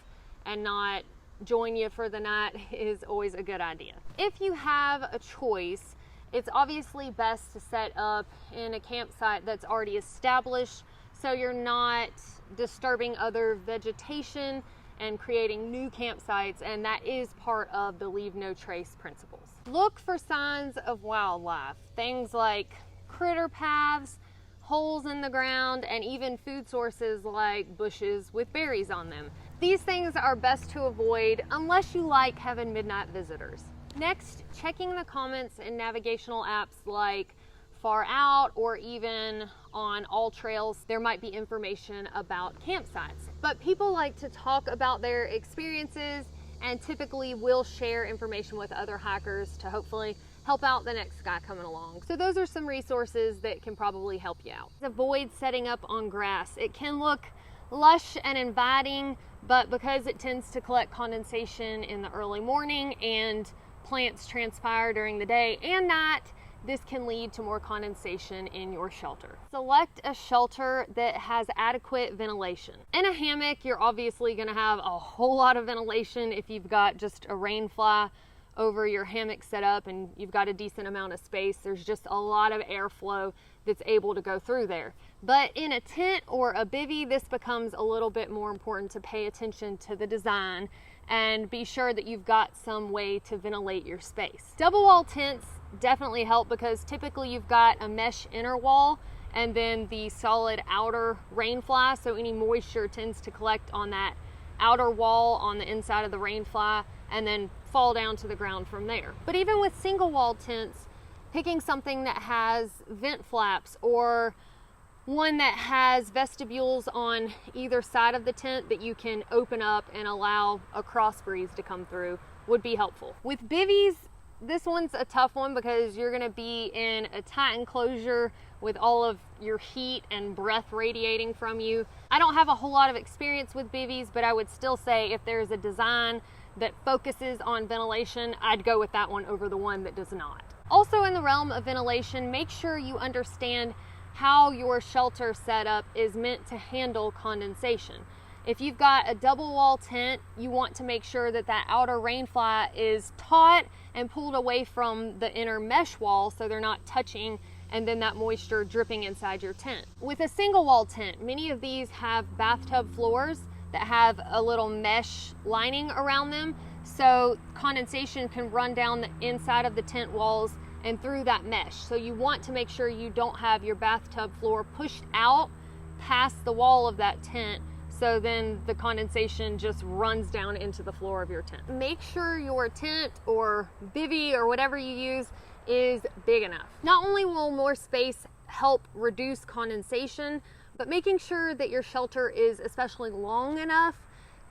and not join you for the night is always a good idea. If you have a choice, it's obviously best to set up in a campsite that's already established so you're not disturbing other vegetation and creating new campsites, and that is part of the leave no trace principles. Look for signs of wildlife, things like critter paths, holes in the ground, and even food sources like bushes with berries on them. These things are best to avoid unless you like having midnight visitors. Next, checking the comments in navigational apps like Far Out or even on All Trails, there might be information about campsites. But people like to talk about their experiences and typically will share information with other hikers to hopefully help out the next guy coming along. So those are some resources that can probably help you out. Avoid setting up on grass. It can look lush and inviting, but because it tends to collect condensation in the early morning and plants transpire during the day and night, this can lead to more condensation in your shelter. Select a shelter that has adequate ventilation. In a hammock, you're obviously going to have a whole lot of ventilation if you've got just a rain fly over your hammock set up and you've got a decent amount of space. There's just a lot of airflow that's able to go through there. But in a tent or a bivvy, this becomes a little bit more important to pay attention to the design and be sure that you've got some way to ventilate your space. Double wall tents definitely help because typically you've got a mesh inner wall and then the solid outer rain fly, so any moisture tends to collect on that outer wall on the inside of the rain fly and then fall down to the ground from there. But even with single wall tents, picking something that has vent flaps or one that has vestibules on either side of the tent that you can open up and allow a cross breeze to come through would be helpful. With bivvies, this one's a tough one because you're gonna be in a tight enclosure with all of your heat and breath radiating from you. I don't have a whole lot of experience with bivvies, but I would still say if there's a design that focuses on ventilation, I'd go with that one over the one that does not. Also in the realm of ventilation, make sure you understand how your shelter setup is meant to handle condensation. If you've got a double wall tent, you want to make sure that that outer rain fly is taut and pulled away from the inner mesh wall so they're not touching and then that moisture dripping inside your tent. With a single wall tent, many of these have bathtub floors that have a little mesh lining around them, so condensation can run down the inside of the tent walls and through that mesh. So you want to make sure you don't have your bathtub floor pushed out past the wall of that tent, so then the condensation just runs down into the floor of your tent. Make sure your tent or bivvy or whatever you use is big enough. Not only will more space help reduce condensation, but making sure that your shelter is especially long enough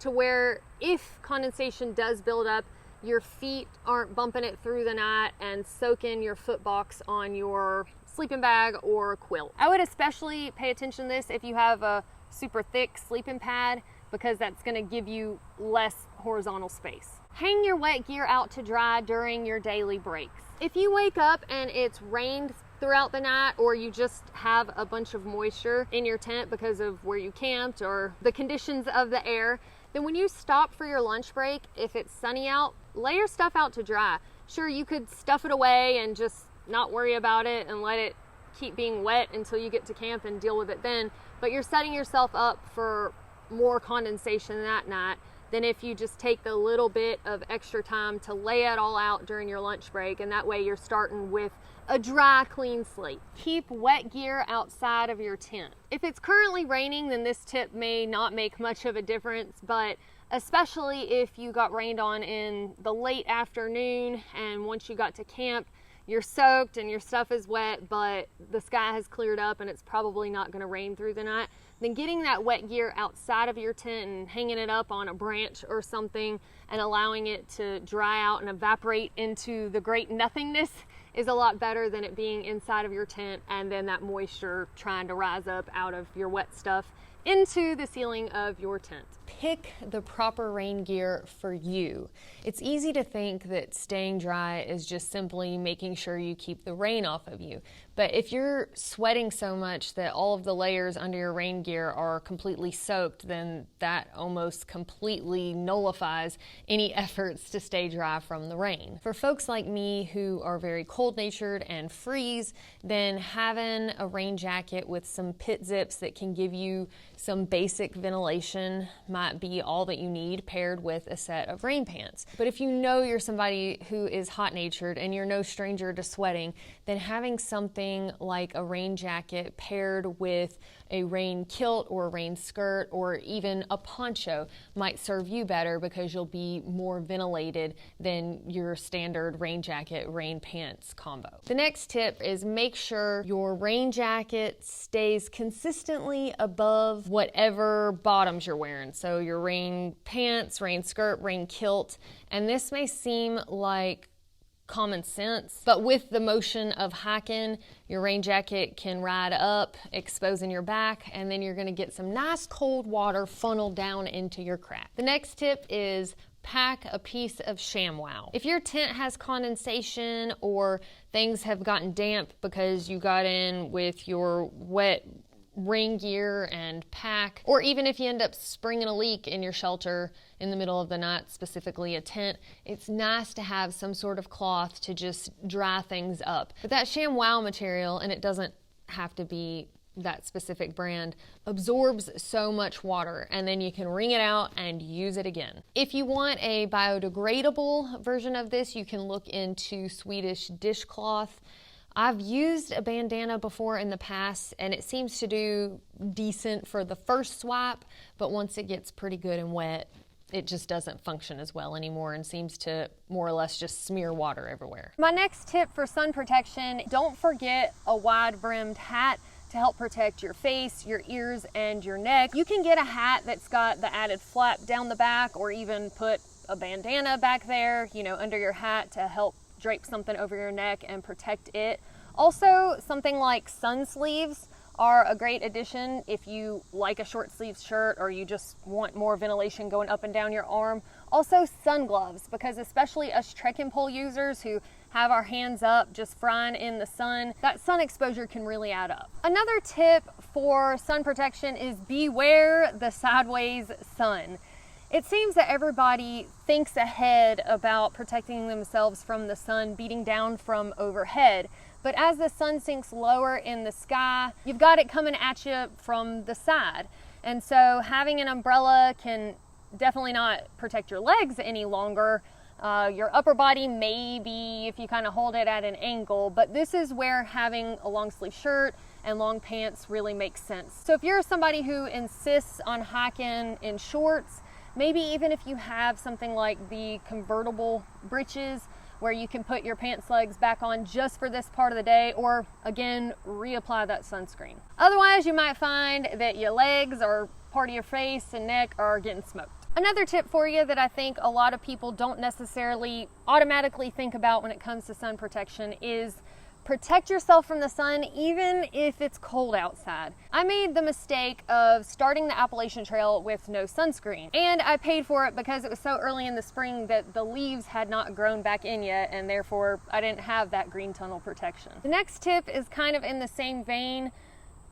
to where if condensation does build up, your feet aren't bumping it through the night and soaking your foot box on your sleeping bag or quilt. I would especially pay attention to this if you have a super thick sleeping pad, because that's going to give you less horizontal space. Hang your wet gear out to dry during your daily breaks. If you wake up and it's rained throughout the night, or you just have a bunch of moisture in your tent because of where you camped or the conditions of the air, then when you stop for your lunch break, if it's sunny out, lay your stuff out to dry. Sure, you could stuff it away and just not worry about it and let it keep being wet until you get to camp and deal with it then, but you're setting yourself up for more condensation that night than if you just take the little bit of extra time to lay it all out during your lunch break, and that way you're starting with a dry, clean slate. Keep wet gear outside of your tent. If it's currently raining, then this tip may not make much of a difference, but especially if you got rained on in the late afternoon and once you got to camp, you're soaked and your stuff is wet, but the sky has cleared up and it's probably not going to rain through the night, then getting that wet gear outside of your tent and hanging it up on a branch or something and allowing it to dry out and evaporate into the great nothingness is a lot better than it being inside of your tent and then that moisture trying to rise up out of your wet stuff into the ceiling of your tent. Pick the proper rain gear for you. It's easy to think that staying dry is just simply making sure you keep the rain off of you. But if you're sweating so much that all of the layers under your rain gear are completely soaked, then that almost completely nullifies any efforts to stay dry from the rain. For folks like me who are very cold-natured and freeze, then having a rain jacket with some pit zips that can give you some basic ventilation might be all that you need, paired with a set of rain pants. But if you know you're somebody who is hot-natured and you're no stranger to sweating, then having something like a rain jacket paired with a rain kilt or a rain skirt or even a poncho might serve you better, because you'll be more ventilated than your standard rain jacket, rain pants combo. The next tip is make sure your rain jacket stays consistently above whatever bottoms you're wearing. So your rain pants, rain skirt, rain kilt, and this may seem like common sense, but with the motion of hiking, your rain jacket can ride up, exposing your back, and then you're going to get some nice cold water funneled down into your crack. The next tip is pack a piece of Shamwow. If your tent has condensation or things have gotten damp because you got in with your wet rain gear and pack, or even if you end up springing a leak in your shelter in the middle of the night, specifically a tent, it's nice to have some sort of cloth to just dry things up. But that Shamwow material, and it doesn't have to be that specific brand, absorbs so much water, and then you can wring it out and use it again. If you want a biodegradable version of this, you can look into Swedish dishcloth. I've used a bandana before in the past, and it seems to do decent for the first swipe, but once it gets pretty good and wet, it just doesn't function as well anymore and seems to more or less just smear water everywhere. My next tip for sun protection, don't forget a wide-brimmed hat to help protect your face, your ears, and your neck. You can get a hat that's got the added flap down the back, or even put a bandana back there, under your hat to help drape something over your neck and protect it. Also, something like sun sleeves are a great addition if you like a short sleeve shirt or you just want more ventilation going up and down your arm. Also, sun gloves, because especially us trekking pole users who have our hands up just frying in the sun, that sun exposure can really add up. Another tip for sun protection is beware the sideways sun. It seems that everybody thinks ahead about protecting themselves from the sun beating down from overhead. But as the sun sinks lower in the sky, you've got it coming at you from the side. And so having an umbrella can definitely not protect your legs any longer. Your upper body, maybe if you kind of hold it at an angle, but this is where having a long sleeve shirt and long pants really makes sense. So if you're somebody who insists on hiking in shorts, maybe even if you have something like the convertible Britches where you can put your pants legs back on just for this part of the day, or again, reapply that sunscreen. Otherwise, you might find that your legs or part of your face and neck are getting smoked. Another tip for you that I think a lot of people don't necessarily automatically think about when it comes to sun protection is Protect yourself from the sun even if it's cold outside. I made the mistake of starting the Appalachian Trail with no sunscreen, and I paid for it because it was so early in the spring that the leaves had not grown back in yet, and therefore I didn't have that green tunnel protection. The next tip is kind of in the same vein.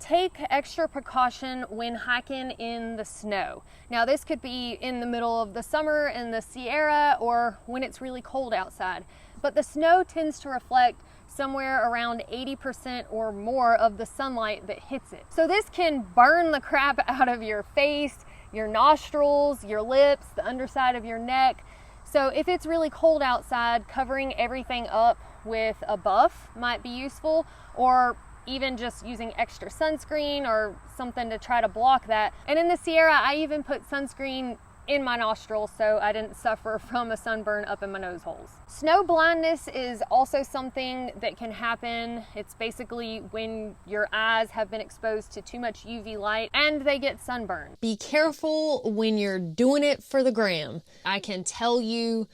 Take extra precaution when hiking in the snow. Now this could be in the middle of the summer in the Sierra or when it's really cold outside, but the snow tends to reflect somewhere around 80% or more of the sunlight that hits it. So this can burn the crap out of your face, your nostrils, your lips, the underside of your neck. So if it's really cold outside, covering everything up with a buff might be useful, or even just using extra sunscreen or something to try to block that. And in the Sierra, I even put sunscreen in my nostrils so I didn't suffer from a sunburn up in my nose holes. Snow blindness is also something that can happen. It's basically when your eyes have been exposed to too much UV light and they get sunburned. Be careful when you're doing it for the gram. I can tell you,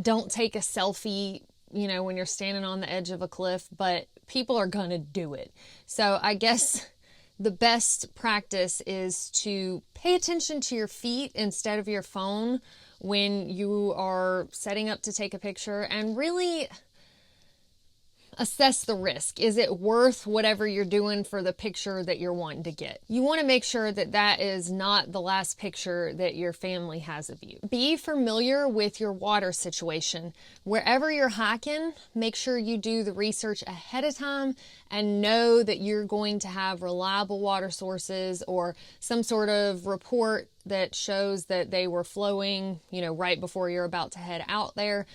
don't take a selfie, you know, when you're standing on the edge of a cliff, but people are gonna do it. So I guess the best practice is to pay attention to your feet instead of your phone when you are setting up to take a picture, and really assess the risk. Is it worth whatever you're doing for the picture that you're wanting to get? You want to make sure that that is not the last picture that your family has of you. Be familiar with your water situation. Wherever you're hiking, make sure you do the research ahead of time and know that you're going to have reliable water sources or some sort of report that shows that they were flowing, you know, right before you're about to head out there.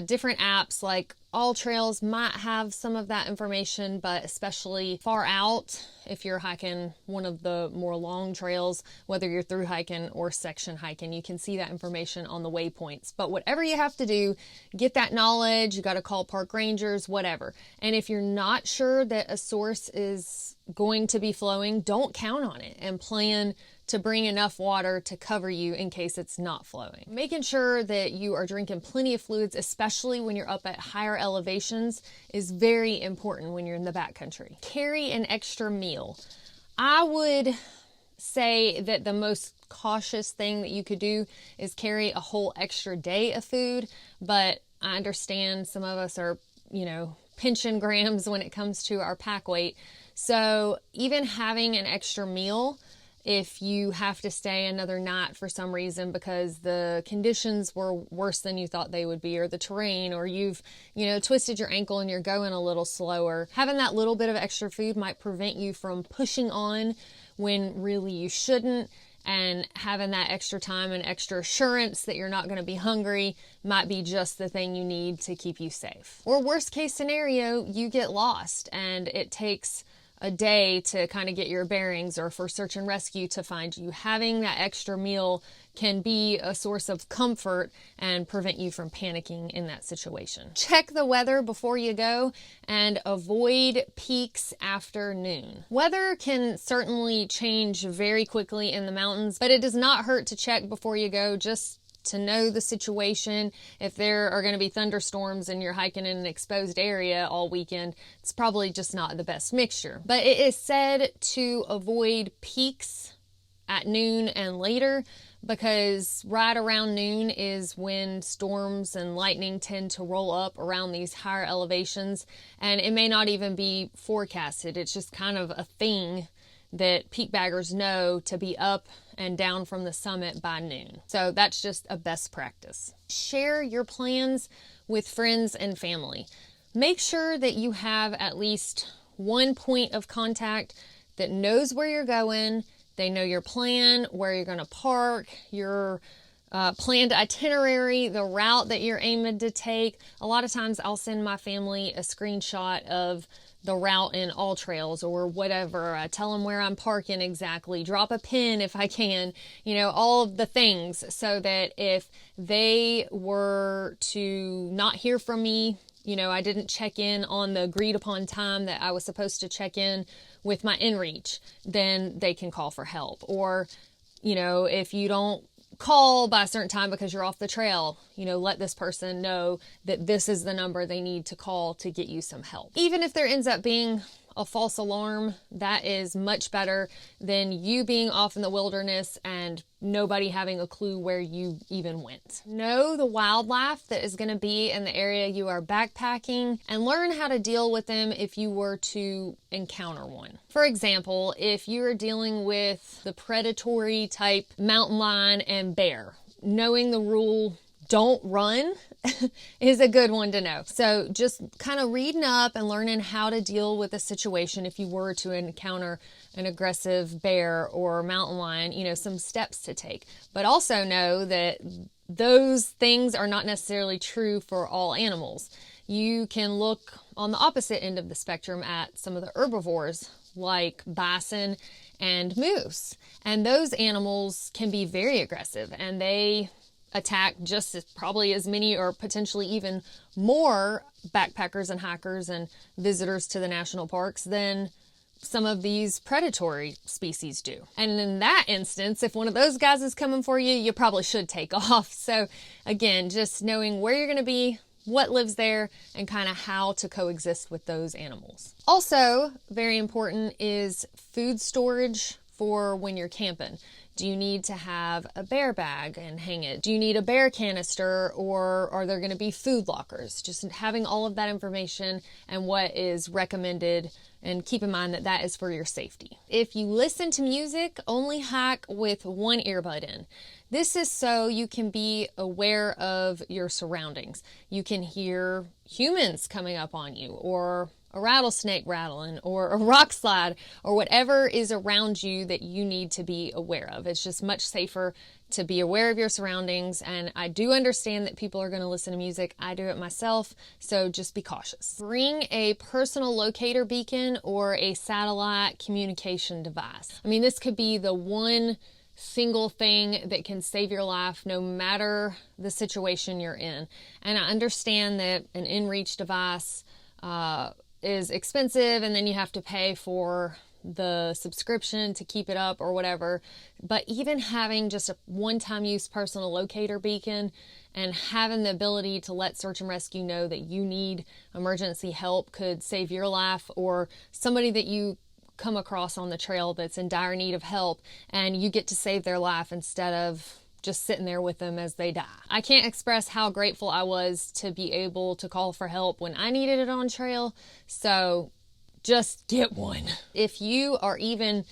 Different apps like All Trails might have some of that information, but especially far out, if you're hiking one of the more long trails, whether you're through hiking or section hiking, you can see that information on the waypoints. But whatever you have to do, get that knowledge. You got to call park rangers, whatever. And if you're not sure that a source is going to be flowing, don't count on it and plan to bring enough water to cover you in case it's not flowing. Making sure that you are drinking plenty of fluids, especially when you're up at higher elevations, is very important when you're in the backcountry. Carry an extra meal. I would say that the most cautious thing that you could do is carry a whole extra day of food, but I understand some of us are, you know, pinching grams when it comes to our pack weight. So even having an extra meal, if you have to stay another night for some reason because the conditions were worse than you thought they would be, or the terrain, or you've, you know, twisted your ankle and you're going a little slower, having that little bit of extra food might prevent you from pushing on when really you shouldn't. And having that extra time and extra assurance that you're not going to be hungry might be just the thing you need to keep you safe. Or worst case scenario, you get lost and it takes a day to kind of get your bearings, or for search and rescue to find you. Having that extra meal can be a source of comfort and prevent you from panicking in that situation. Check the weather before you go and avoid peaks after noon. Weather can certainly change very quickly in the mountains, but it does not hurt to check before you go, just to know the situation. If there are going to be thunderstorms and you're hiking in an exposed area all weekend, it's probably just not the best mixture. But it is said to avoid peaks at noon and later, because right around noon is when storms and lightning tend to roll up around these higher elevations, and it may not even be forecasted. It's just kind of a thing that peak baggers know to be up and down from the summit by noon. So that's just a best practice. Share your plans with friends and family. Make sure that you have at least one point of contact that knows where you're going. They know your plan, where you're going to park, your planned itinerary, the route that you're aiming to take. A lot of times I'll send my family a screenshot of the route in All Trails or whatever. I tell them where I'm parking exactly, drop a pin if I can, you know, all of the things, so that if they were to not hear from me, you know, I didn't check in on the agreed upon time that I was supposed to check in with my inReach, then they can call for help. Or, you know, if you don't call by a certain time because you're off the trail. You know, let this person know that this is the number they need to call to get you some help. Even if there ends up being a false alarm, that is much better than you being off in the wilderness and nobody having a clue where you even went. Know the wildlife that is going to be in the area you are backpacking and learn how to deal with them if you were to encounter one. For example, if you are dealing with the predatory type mountain lion and bear, knowing the rule don't run is a good one to know. So just kind of reading up and learning how to deal with a situation if you were to encounter an aggressive bear or mountain lion, you know, some steps to take. But also know that those things are not necessarily true for all animals. You can look on the opposite end of the spectrum at some of the herbivores like bison and moose. And those animals can be very aggressive, and they attack just as probably as many or potentially even more backpackers and hikers and visitors to the national parks than some of these predatory species do. And in that instance, if one of those guys is coming for you, you probably should take off. So again, just knowing where you're going to be, what lives there, and kind of how to coexist with those animals. Also, very important is food storage for when you're camping. Do you need to have a bear bag and hang it? Do you need a bear canister, or are there going to be food lockers? Just having all of that information and what is recommended, and keep in mind that that is for your safety. If you listen to music, only hike with one earbud in. This is so you can be aware of your surroundings. You can hear humans coming up on you, or a rattlesnake rattling, or a rock slide, or whatever is around you that you need to be aware of. It's just much safer to be aware of your surroundings. And I do understand that people are going to listen to music. I do it myself, so just be cautious. Bring a personal locator beacon or a satellite communication device. I mean, this could be the one single thing that can save your life no matter the situation you're in. And I understand that an in-reach device is expensive, and then you have to pay for the subscription to keep it up or whatever. But even having just a one-time use personal locator beacon and having the ability to let search and rescue know that you need emergency help could save your life, or somebody that you come across on the trail that's in dire need of help, and you get to save their life instead of just sitting there with them as they die. I can't express how grateful I was to be able to call for help when I needed it on trail. So just get one. If you are even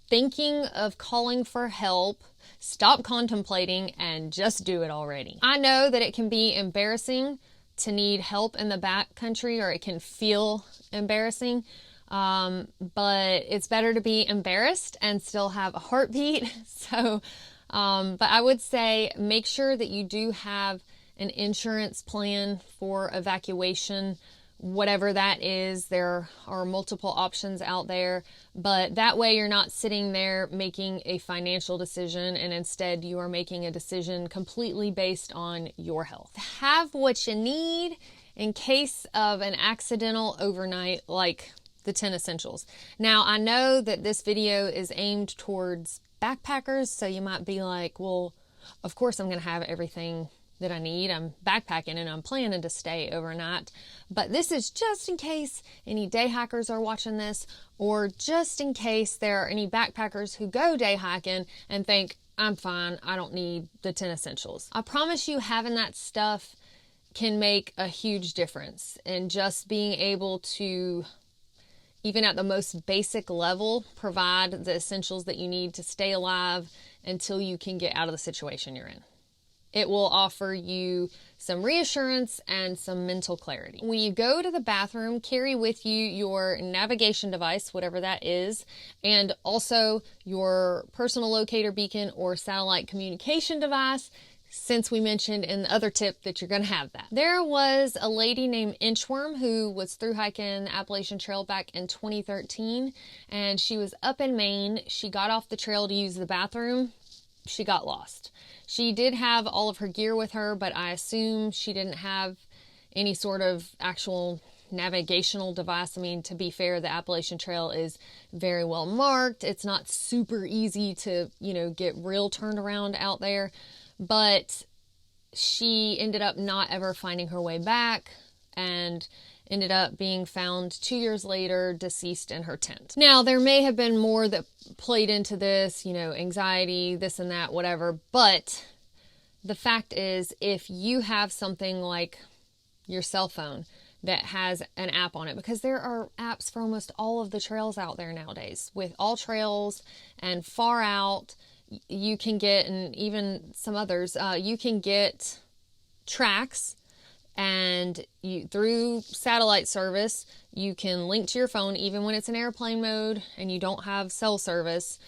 thinking of calling for help, stop contemplating and just do it already. I know that it can be embarrassing to need help in the backcountry, or it can feel embarrassing. But it's better to be embarrassed and still have a heartbeat. So, but I would say make sure that you do have an insurance plan for evacuation, whatever that is. There are multiple options out there, but that way you're not sitting there making a financial decision, and instead you are making a decision completely based on your health. Have what you need in case of an accidental overnight, like the 10 essentials. Now, I know that this video is aimed towards backpackers, so you might be like, well, of course I'm going to have everything that I need. I'm backpacking and I'm planning to stay overnight. But this is just in case any day hikers are watching this, or just in case there are any backpackers who go day hiking and think, I'm fine, I don't need the 10 essentials. I promise you, having that stuff can make a huge difference in just being able to, even at the most basic level, provide the essentials that you need to stay alive until you can get out of the situation you're in. It will offer you some reassurance and some mental clarity. When you go to the bathroom, carry with you your navigation device, whatever that is, and also your personal locator beacon or satellite communication device, since we mentioned in the other tip that you're going to have that. There was a lady named Inchworm who was through hiking the Appalachian Trail back in 2013, and she was up in Maine. She got off the trail to use the bathroom. She got lost. She did have all of her gear with her, but I assume she didn't have any sort of actual navigational device. I mean, to be fair, the Appalachian Trail is very well marked. It's not super easy to, you know, get real turned around out there, but she ended up not ever finding her way back and ended up being found 2 years later, deceased in her tent. Now, there may have been more that played into this, you know, anxiety, this and that, whatever, but the fact is, if you have something like your cell phone that has an app on it, because there are apps for almost all of the trails out there nowadays, with All Trails and Far Out, you can get, and even some others, you can get tracks, and you, through satellite service, you can link to your phone even when it's in airplane mode and you don't have cell service,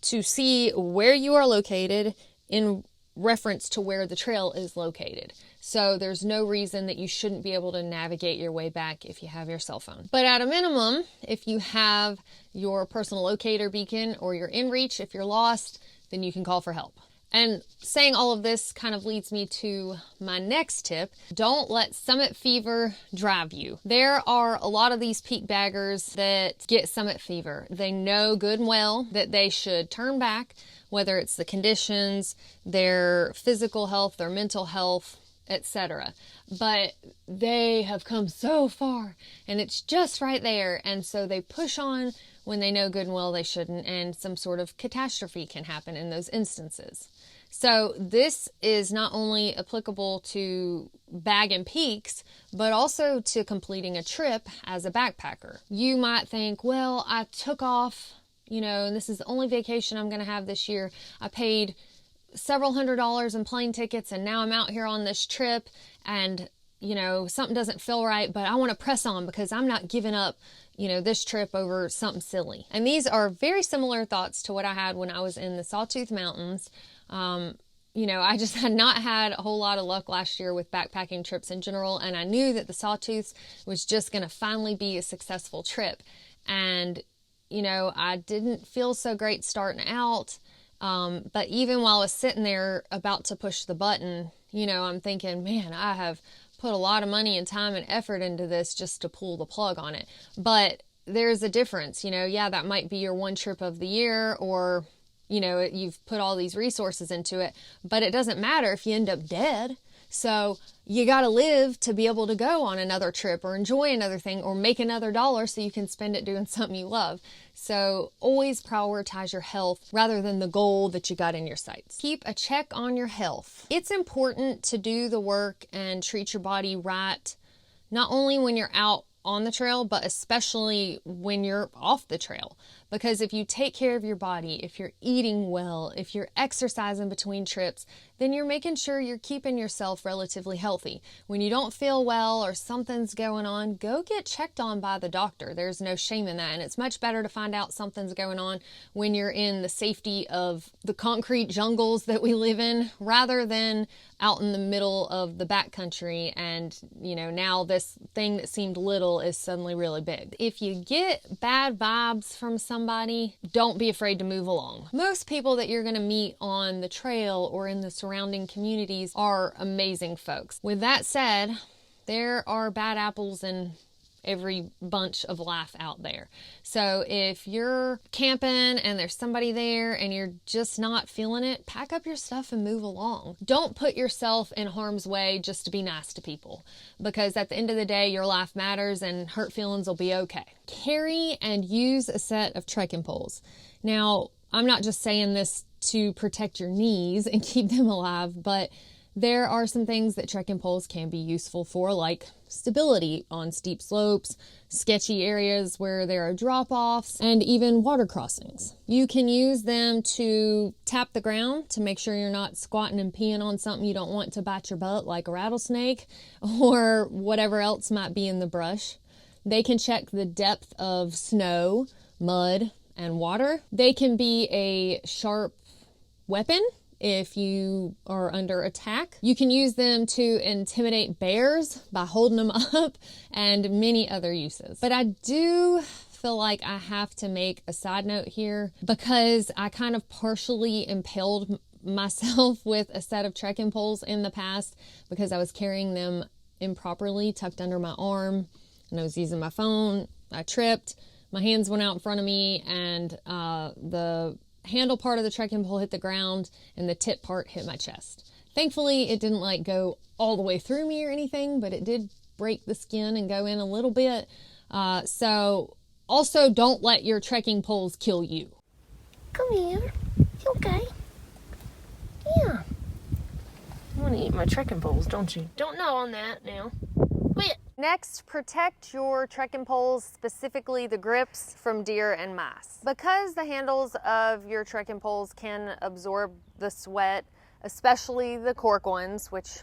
to see where you are located in reference to where the trail is located. So there's no reason that you shouldn't be able to navigate your way back if you have your cell phone. But at a minimum, if you have your personal locator beacon or you're in reach, if you're lost, then you can call for help. And saying all of this kind of leads me to my next tip. Don't let summit fever drive you. There are a lot of these peak baggers that get summit fever. They know good and well that they should turn back, whether it's the conditions, their physical health, their mental health, etc. But they have come so far and it's just right there. And so they push on when they know good and well they shouldn't, and some sort of catastrophe can happen in those instances. So this is not only applicable to bag and peaks, but also to completing a trip as a backpacker. You might think, well, I took off, you know, and this is the only vacation I'm going to have this year. I paid several $100s in plane tickets and now I'm out here on this trip and, you know, something doesn't feel right, but I want to press on because I'm not giving up, you know, this trip over something silly. And these are very similar thoughts to what I had when I was in the Sawtooth Mountains. You know, I just had not had a whole lot of luck last year with backpacking trips in general, and I knew that the Sawtooth was just going to finally be a successful trip. And, you know, I didn't feel so great starting out, but even while I was sitting there about to push the button, you know, I'm thinking, man, I have put a lot of money and time and effort into this just to pull the plug on it. But there's a difference, you know, yeah, that might be your one trip of the year, or, you know, you've put all these resources into it, but it doesn't matter if you end up dead. So you got to live to be able to go on another trip or enjoy another thing or make another dollar so you can spend it doing something you love. So always prioritize your health rather than the goal that you got in your sights. Keep a check on your health. It's important to do the work and treat your body right, not only when you're out on the trail, but especially when you're off the trail. Because if you take care of your body, if you're eating well, if you're exercising between trips, then you're making sure you're keeping yourself relatively healthy. When you don't feel well or something's going on, go get checked on by the doctor. There's no shame in that. And it's much better to find out something's going on when you're in the safety of the concrete jungles that we live in, rather than out in the middle of the backcountry and, you know, now this thing that seemed little is suddenly really big. If you get bad vibes from somebody, don't be afraid to move along. Most people that you're going to meet on the trail or in the surrounding communities are amazing folks. With that said, there are bad apples in every bunch of life out there. So if you're camping and there's somebody there and you're just not feeling it, pack up your stuff and move along. Don't put yourself in harm's way just to be nice to people, because at the end of the day, your life matters and hurt feelings will be okay. Carry and use a set of trekking poles. Now, I'm not just saying this to protect your knees and keep them alive, but there are some things that trekking poles can be useful for, like stability on steep slopes, sketchy areas where there are drop-offs, and even water crossings. You can use them to tap the ground to make sure you're not squatting and peeing on something you don't want to bite your butt, like a rattlesnake or whatever else might be in the brush. They can check the depth of snow, mud, and water. They can be a sharp weapon if you are under attack. You can use them to intimidate bears by holding them up, and many other uses. But I do feel like I have to make a side note here, because I kind of partially impaled myself with a set of trekking poles in the past because I was carrying them improperly tucked under my arm. and I was using my phone. I tripped, my hands went out in front of me, and the handle part of the trekking pole hit the ground and the tip part hit my chest. Thankfully, it didn't like go all the way through me or anything, but it did break the skin and go in a little bit. So also don't let your trekking poles kill you. Come here. You okay? Yeah. You want to eat my trekking poles, don't you? Don't gnaw on that now. Quit. Next, protect your trekking poles, specifically the grips, from deer and mice. Because the handles of your trekking poles can absorb the sweat, especially the cork ones, which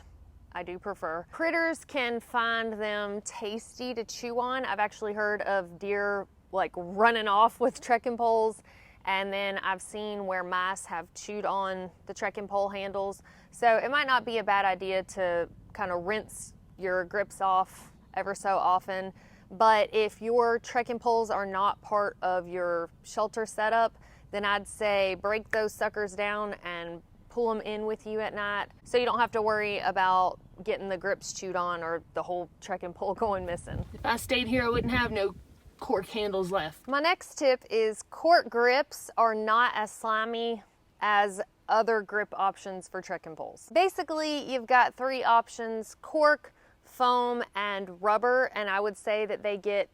I do prefer, critters can find them tasty to chew on. I've actually heard of deer like running off with trekking poles, and then I've seen where mice have chewed on the trekking pole handles. So it might not be a bad idea to kind of rinse your grips off ever so often. But if your trekking poles are not part of your shelter setup, then I'd say break those suckers down and pull them in with you at night, so you don't have to worry about getting the grips chewed on or the whole trekking pole going missing. If I stayed here, I wouldn't have no cork handles left. My next tip is cork grips are not as slimy as other grip options for trekking poles. Basically, you've got three options: cork, foam, and rubber, and I would say that they get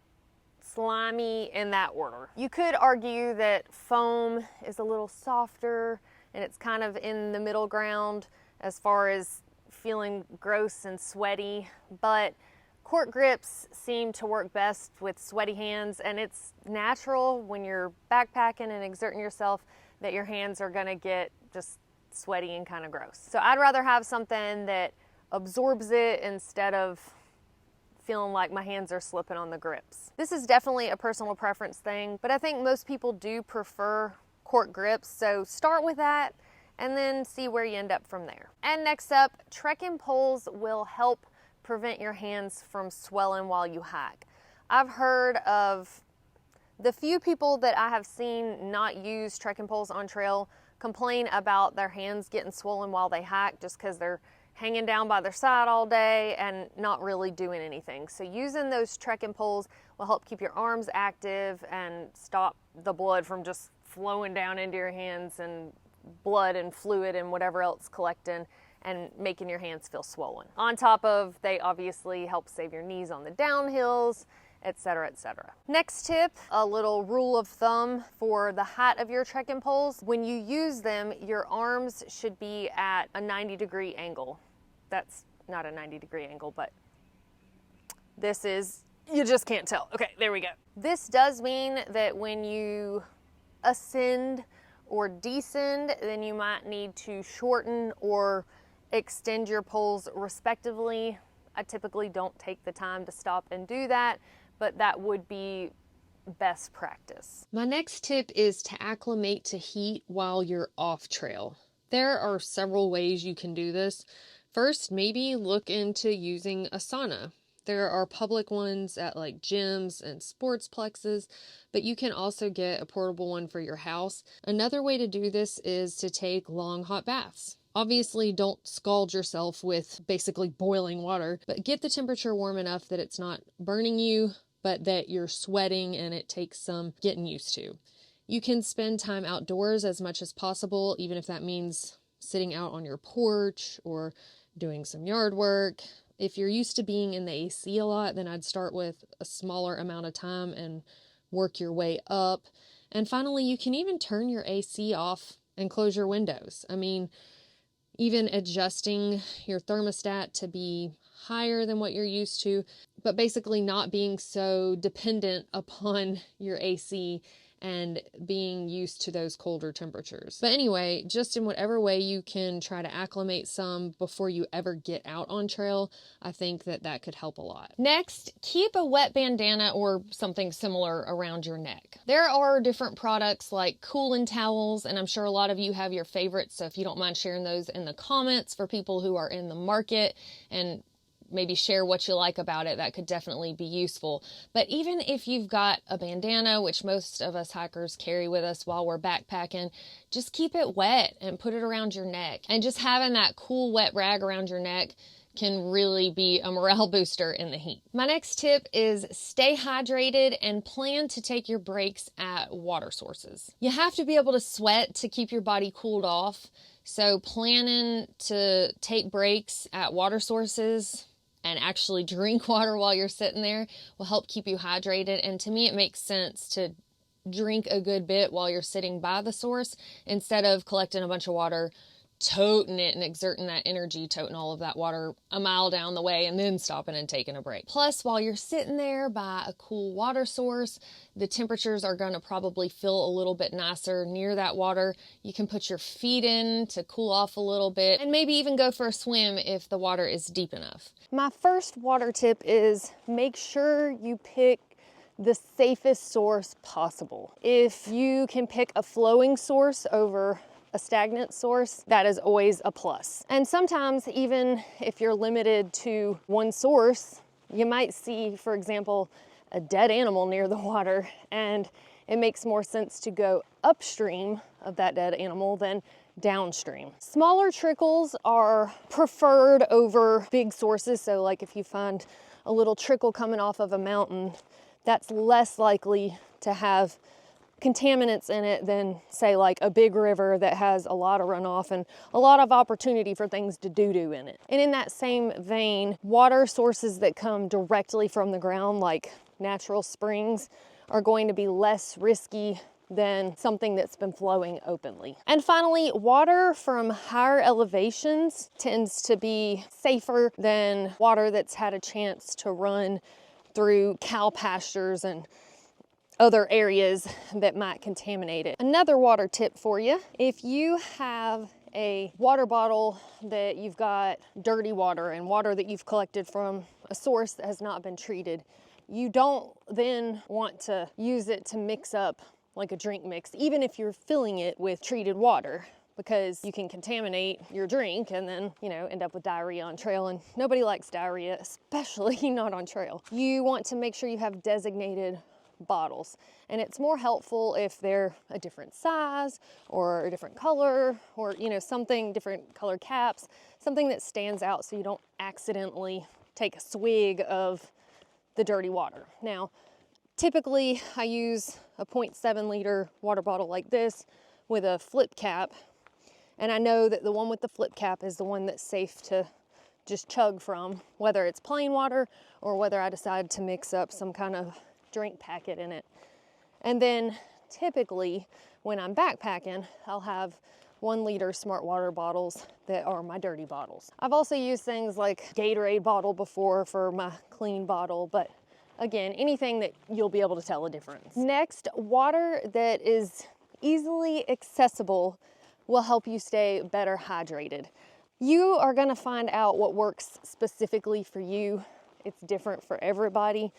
slimy in that order. You could argue that foam is a little softer and it's kind of in the middle ground as far as feeling gross and sweaty, but cork grips seem to work best with sweaty hands, and it's natural when you're backpacking and exerting yourself that your hands are gonna get just sweaty and kind of gross. So I'd rather have something that absorbs it instead of feeling like my hands are slipping on the grips. This is definitely a personal preference thing, but I think most people do prefer cork grips, so start with that and then see where you end up from there. And next up, trekking poles will help prevent your hands from swelling while you hike. I've heard of the few people that I have seen not use trekking poles on trail complain about their hands getting swollen while they hike just because they're hanging down by their side all day and not really doing anything. So using those trekking poles will help keep your arms active and stop the blood from just flowing down into your hands and blood and fluid and whatever else collecting and making your hands feel swollen. On top of, they obviously help save your knees on the downhills, etc., etc. Next tip, a little rule of thumb for the height of your trekking poles. When you use them, your arms should be at a 90-degree angle. That's not a 90-degree angle, but this is, you just can't tell. Okay, there we go. This does mean that when you ascend or descend, then you might need to shorten or extend your poles respectively. I typically don't take the time to stop and do that, but that would be best practice. My next tip is to acclimate to heat while you're off trail. There are several ways you can do this. First, maybe look into using a sauna. There are public ones at like gyms and sports plexes, but you can also get a portable one for your house. Another way to do this is to take long hot baths. Obviously, don't scald yourself with basically boiling water, but get the temperature warm enough that it's not burning you, but that you're sweating and it takes some getting used to. You can spend time outdoors as much as possible, even if that means sitting out on your porch or doing some yard work. If you're used to being in the AC a lot, then I'd start with a smaller amount of time and work your way up. And finally, you can even turn your AC off and close your windows. I mean, even adjusting your thermostat to be higher than what you're used to, but basically not being so dependent upon your AC and being used to those colder temperatures. But anyway, just in whatever way you can try to acclimate some before you ever get out on trail, I think that that could help a lot. Next, keep a wet bandana or something similar around your neck. There are different products like cooling towels, and I'm sure a lot of you have your favorites, so if you don't mind sharing those in the comments for people who are in the market and maybe share what you like about it, that could definitely be useful. But even if you've got a bandana, which most of us hikers carry with us while we're backpacking, just keep it wet and put it around your neck. And just having that cool wet rag around your neck can really be a morale booster in the heat. My next tip is stay hydrated and plan to take your breaks at water sources. You have to be able to sweat to keep your body cooled off, so planning to take breaks at water sources and actually drink water while you're sitting there will help keep you hydrated. And to me, it makes sense to drink a good bit while you're sitting by the source instead of collecting a bunch of water, toting it and exerting that energy, toting all of that water a mile down the way and then stopping and taking a break. Plus, while you're sitting there by a cool water source, the temperatures are going to probably feel a little bit nicer near that water. You can put your feet in to cool off a little bit and maybe even go for a swim if the water is deep enough. My first water tip is make sure you pick the safest source possible. If you can pick a flowing source over a stagnant source, that is always a plus. And sometimes even if you're limited to one source, you might see, for example, a dead animal near the water, and it makes more sense to go upstream of that dead animal than downstream. Smaller trickles are preferred over big sources. So like if you find a little trickle coming off of a mountain, that's less likely to have contaminants in it than, say, like a big river that has a lot of runoff and a lot of opportunity for things to doo-doo in it. And in that same vein, water sources that come directly from the ground, like natural springs, are going to be less risky than something that's been flowing openly. And finally, water from higher elevations tends to be safer than water that's had a chance to run through cow pastures and other areas that might contaminate it. Another water tip for you: if you have a water bottle that you've got dirty water and water that you've collected from a source that has not been treated, you don't then want to use it to mix up like a drink mix, even if you're filling it with treated water, because you can contaminate your drink and then, you know, end up with diarrhea on trail, and nobody likes diarrhea, especially not on trail. You want to make sure you have designated bottles, and it's more helpful if they're a different size or a different color, or, you know, something different color caps, something that stands out so you don't accidentally take a swig of the dirty water. Now, typically I use a 0.7 liter water bottle like this with a flip cap, and I know that the one with the flip cap is the one that's safe to just chug from, whether it's plain water or whether I decide to mix up some kind of drink packet in it. And then typically when I'm backpacking, I'll have 1 liter smart water bottles that are my dirty bottles. I've also used things like Gatorade bottle before for my clean bottle, but again, anything that you'll be able to tell a difference. Next, water that is easily accessible will help you stay better hydrated. You are going to find out what works specifically for you. It's different for everybody,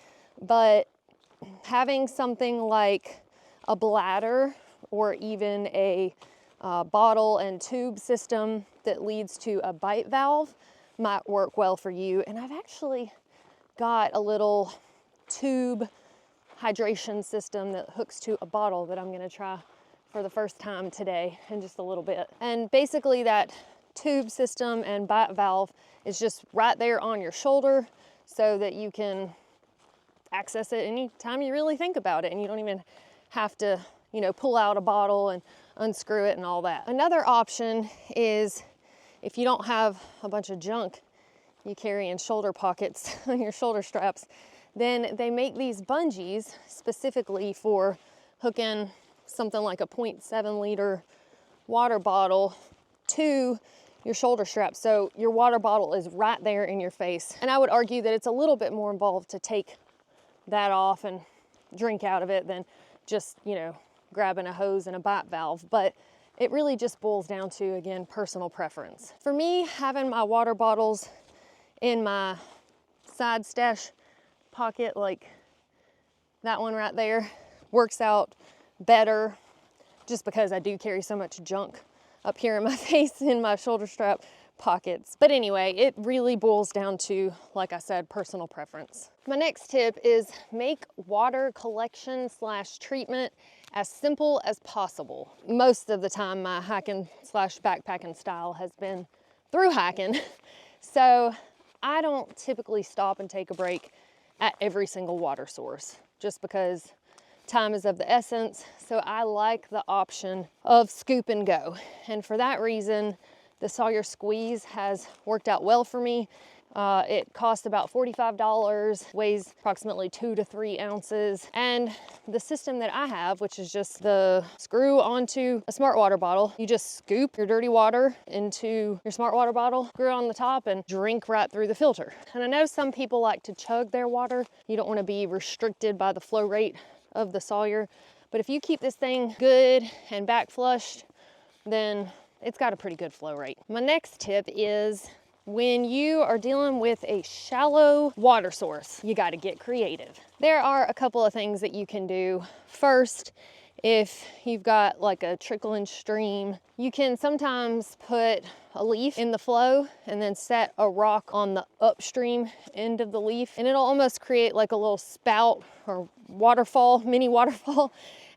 but having something like a bladder or even a bottle and tube system that leads to a bite valve might work well for you. And I've actually got a little tube hydration system that hooks to a bottle that I'm going to try for the first time today in just a little bit. And basically that tube system and bite valve is just right there on your shoulder so that you can access it anytime you really think about it, and you don't even have to, you know, pull out a bottle and unscrew it and all that. Another option is if you don't have a bunch of junk you carry in shoulder pockets on your shoulder straps, then they make these bungees specifically for hooking something like a 0.7 liter water bottle to your shoulder strap, so your water bottle is right there in your face. And I would argue that it's a little bit more involved to take that off and drink out of it than just, you know, grabbing a hose and a bite valve. But it really just boils down to, again, personal preference. For me, having my water bottles in my side stash pocket, like that one right there, works out better just because I do carry so much junk up here in my face in my shoulder strap pockets. But anyway, it really boils down to, like I said, personal preference. My next tip is make water collection / treatment as simple as possible. Most of the time my hiking / backpacking style has been through hiking. So I don't typically stop and take a break at every single water source just because time is of the essence. So I like the option of scoop and go. And for that reason, the Sawyer Squeeze has worked out well for me. It costs about $45, weighs approximately 2 to 3 ounces. And the system that I have, which is just the screw onto a smart water bottle, you just scoop your dirty water into your smart water bottle, screw it on the top, and drink right through the filter. And I know some people like to chug their water. You don't want to be restricted by the flow rate of the Sawyer. But if you keep this thing good and back flushed, then it's got a pretty good flow rate. My next tip is when you are dealing with a shallow water source, you got to get creative. There are a couple of things that you can do. First, if you've got like a trickling stream, you can sometimes put a leaf in the flow and then set a rock on the upstream end of the leaf, and it'll almost create like a little spout or waterfall, mini waterfall.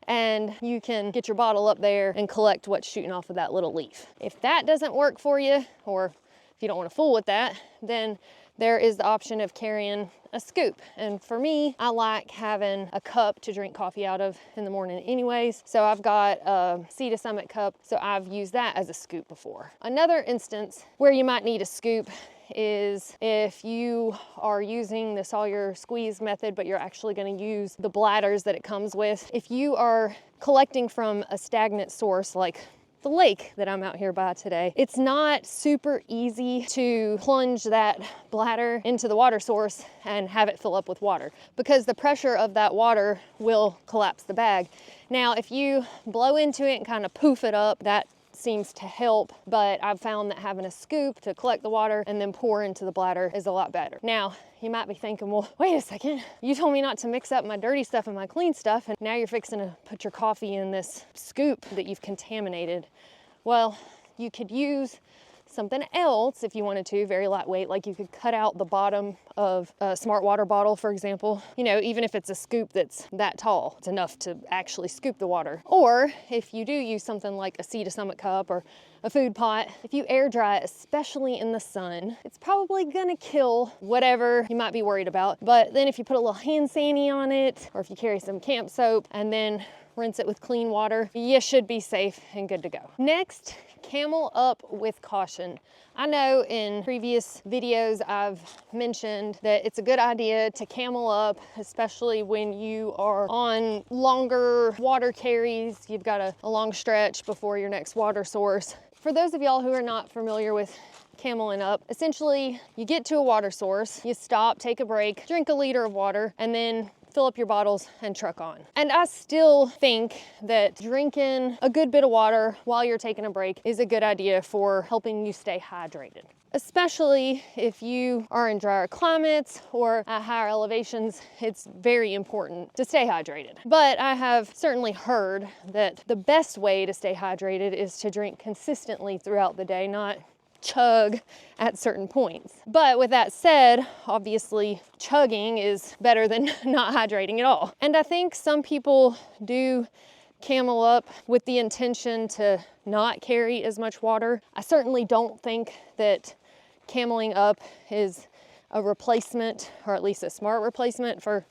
And you can get your bottle up there and collect what's shooting off of that little leaf. If that doesn't work for you, or if you don't want to fool with that, then there is the option of carrying a scoop. And for me, I like having a cup to drink coffee out of in the morning anyways. So I've got a Sea to Summit cup, so I've used that as a scoop before. Another instance where you might need a scoop is if you are using the Sawyer Squeeze method, but you're actually going to use the bladders that it comes with. If you are collecting from a stagnant source like the lake that I'm out here by today, it's not super easy to plunge that bladder into the water source and have it fill up with water because the pressure of that water will collapse the bag. Now, if you blow into it and kind of poof it up, that seems to help, but I've found that having a scoop to collect the water and then pour into the bladder is a lot better. Now, you might be thinking, well, wait a second, you told me not to mix up my dirty stuff and my clean stuff, and now you're fixing to put your coffee in this scoop that you've contaminated. Well, you could use something else if you wanted to, very lightweight, like you could cut out the bottom of a smart water bottle, for example. You know, even if it's a scoop that's that tall, it's enough to actually scoop the water. Or if you do use something like a Sea to Summit cup or a food pot, if you air dry it, especially in the sun, it's probably gonna kill whatever you might be worried about. But then if you put a little hand sani on it, or if you carry some camp soap and then rinse it with clean water, you should be safe and good to go. Next, camel up with caution. I know in previous videos I've mentioned that it's a good idea to camel up, especially when you are on longer water carries. You've got a long stretch before your next water source. For those of y'all who are not familiar with cameling up, essentially you get to a water source, you stop, take a break, drink a liter of water, and then fill up your bottles and truck on. And I still think that drinking a good bit of water while you're taking a break is a good idea for helping you stay hydrated, especially if you are in drier climates or at higher elevations. It's very important to stay hydrated. But I have certainly heard that the best way to stay hydrated is to drink consistently throughout the day, not chug at certain points. But with that said, obviously chugging is better than not hydrating at all. And I think some people do camel up with the intention to not carry as much water. I certainly don't think that cameling up is a replacement, or at least a smart replacement, for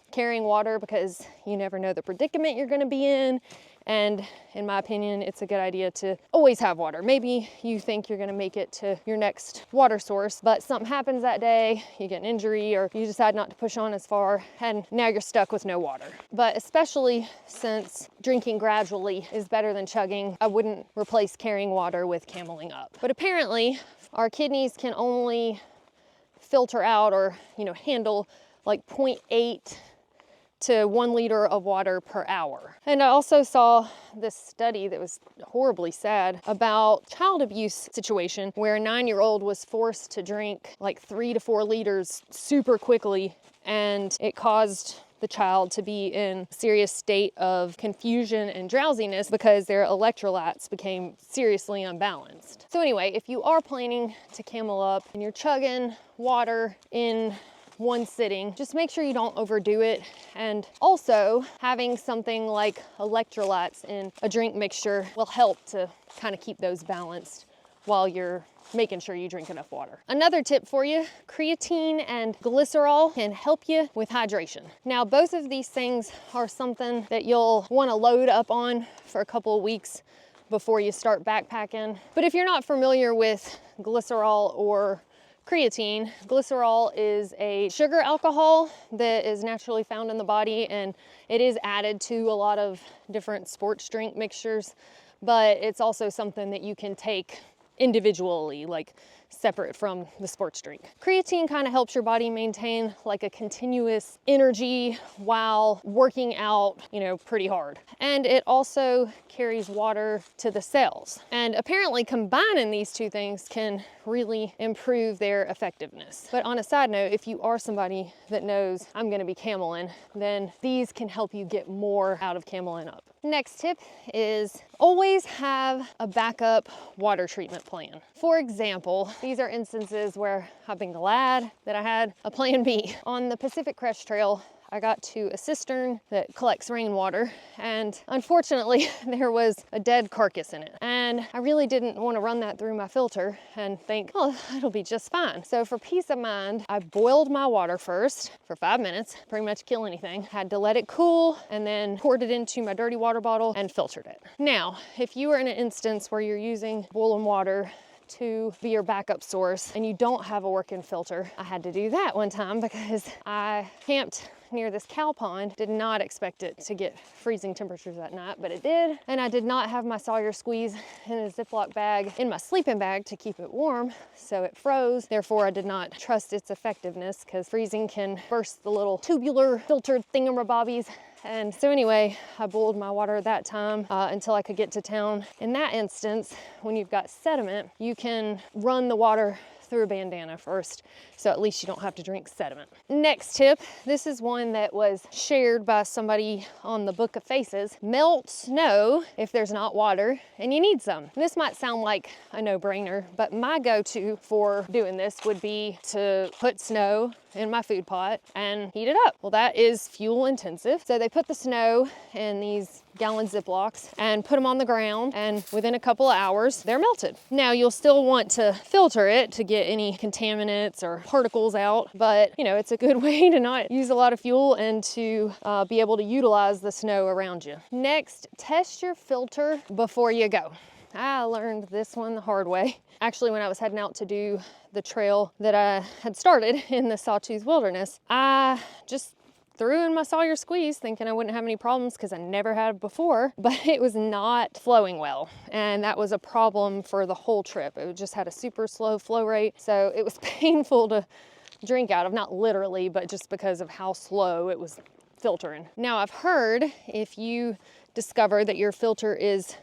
carrying water, because you never know the predicament you're going to be in. And in my opinion, it's a good idea to always have water. Maybe you think you're gonna make it to your next water source, but something happens that day, you get an injury, or you decide not to push on as far, and now you're stuck with no water. But especially since drinking gradually is better than chugging, I wouldn't replace carrying water with cameling up. But apparently, our kidneys can only filter out or, handle like 0.8 to 1 liter of water per hour. And I also saw this study that was horribly sad about child abuse situation where a 9-year-old was forced to drink like 3 to 4 liters super quickly, and it caused the child to be in a serious state of confusion and drowsiness because their electrolytes became seriously unbalanced. So anyway, if you are planning to camel up and you're chugging water in one sitting, just make sure you don't overdo it. And also having something like electrolytes in a drink mixture will help to kind of keep those balanced while you're making sure you drink enough water. Another tip for you, creatine and glycerol can help you with hydration. Now, both of these things are something that you'll want to load up on for a couple of weeks before you start backpacking. But if you're not familiar with glycerol or creatine, glycerol is a sugar alcohol that is naturally found in the body, and it is added to a lot of different sports drink mixtures, but it's also something that you can take individually, like separate from the sports drink. Creatine kind of helps your body maintain like a continuous energy while working out, you know, pretty hard. And it also carries water to the cells. And apparently combining these two things can really improve their effectiveness. But on a side note, if you are somebody that knows I'm gonna be cameling, then these can help you get more out of cameling up. Next tip is always have a backup water treatment plan. For example, these are instances where I've been glad that I had a plan B. On the Pacific Crest Trail, I got to a cistern that collects rainwater, and unfortunately there was a dead carcass in it. And I really didn't want to run that through my filter and think, oh, it'll be just fine. So for peace of mind, I boiled my water first for 5 minutes, pretty much kill anything. Had to let it cool and then poured it into my dirty water bottle and filtered it. Now, if you are in an instance where you're using boiling water to be your backup source and you don't have a working filter, I had to do that one time because I camped near this cow pond. Did not expect it to get freezing temperatures that night, but it did. And I did not have my Sawyer squeeze in a Ziploc bag in my sleeping bag to keep it warm, so it froze. Therefore, I did not trust its effectiveness because freezing can burst the little tubular filtered thingamabobbies. And so anyway, I boiled my water at that time until I could get to town. In that instance, when you've got sediment, you can run the water through a bandana first, so at least you don't have to drink sediment. Next tip, this is one that was shared by somebody on the Book of Faces. Melt snow if there's not water and you need some. This might sound like a no-brainer, but my go-to for doing this would be to put snow in my food pot and heat it up. Well, that is fuel intensive. So they put the snow in these gallon Ziplocs and put them on the ground, and within a couple of hours, they're melted. Now, you'll still want to filter it to get any contaminants or particles out, but you know, it's a good way to not use a lot of fuel and to be able to utilize the snow around you. Next, test your filter before you go. I learned this one the hard way. Actually, when I was heading out to do the trail that I had started in the Sawtooth Wilderness, I just threw in my Sawyer squeeze thinking I wouldn't have any problems because I never had before, but it was not flowing well. And that was a problem for the whole trip. It just had a super slow flow rate. So it was painful to drink out of, not literally, but just because of how slow it was filtering. Now, I've heard if you discover that your filter is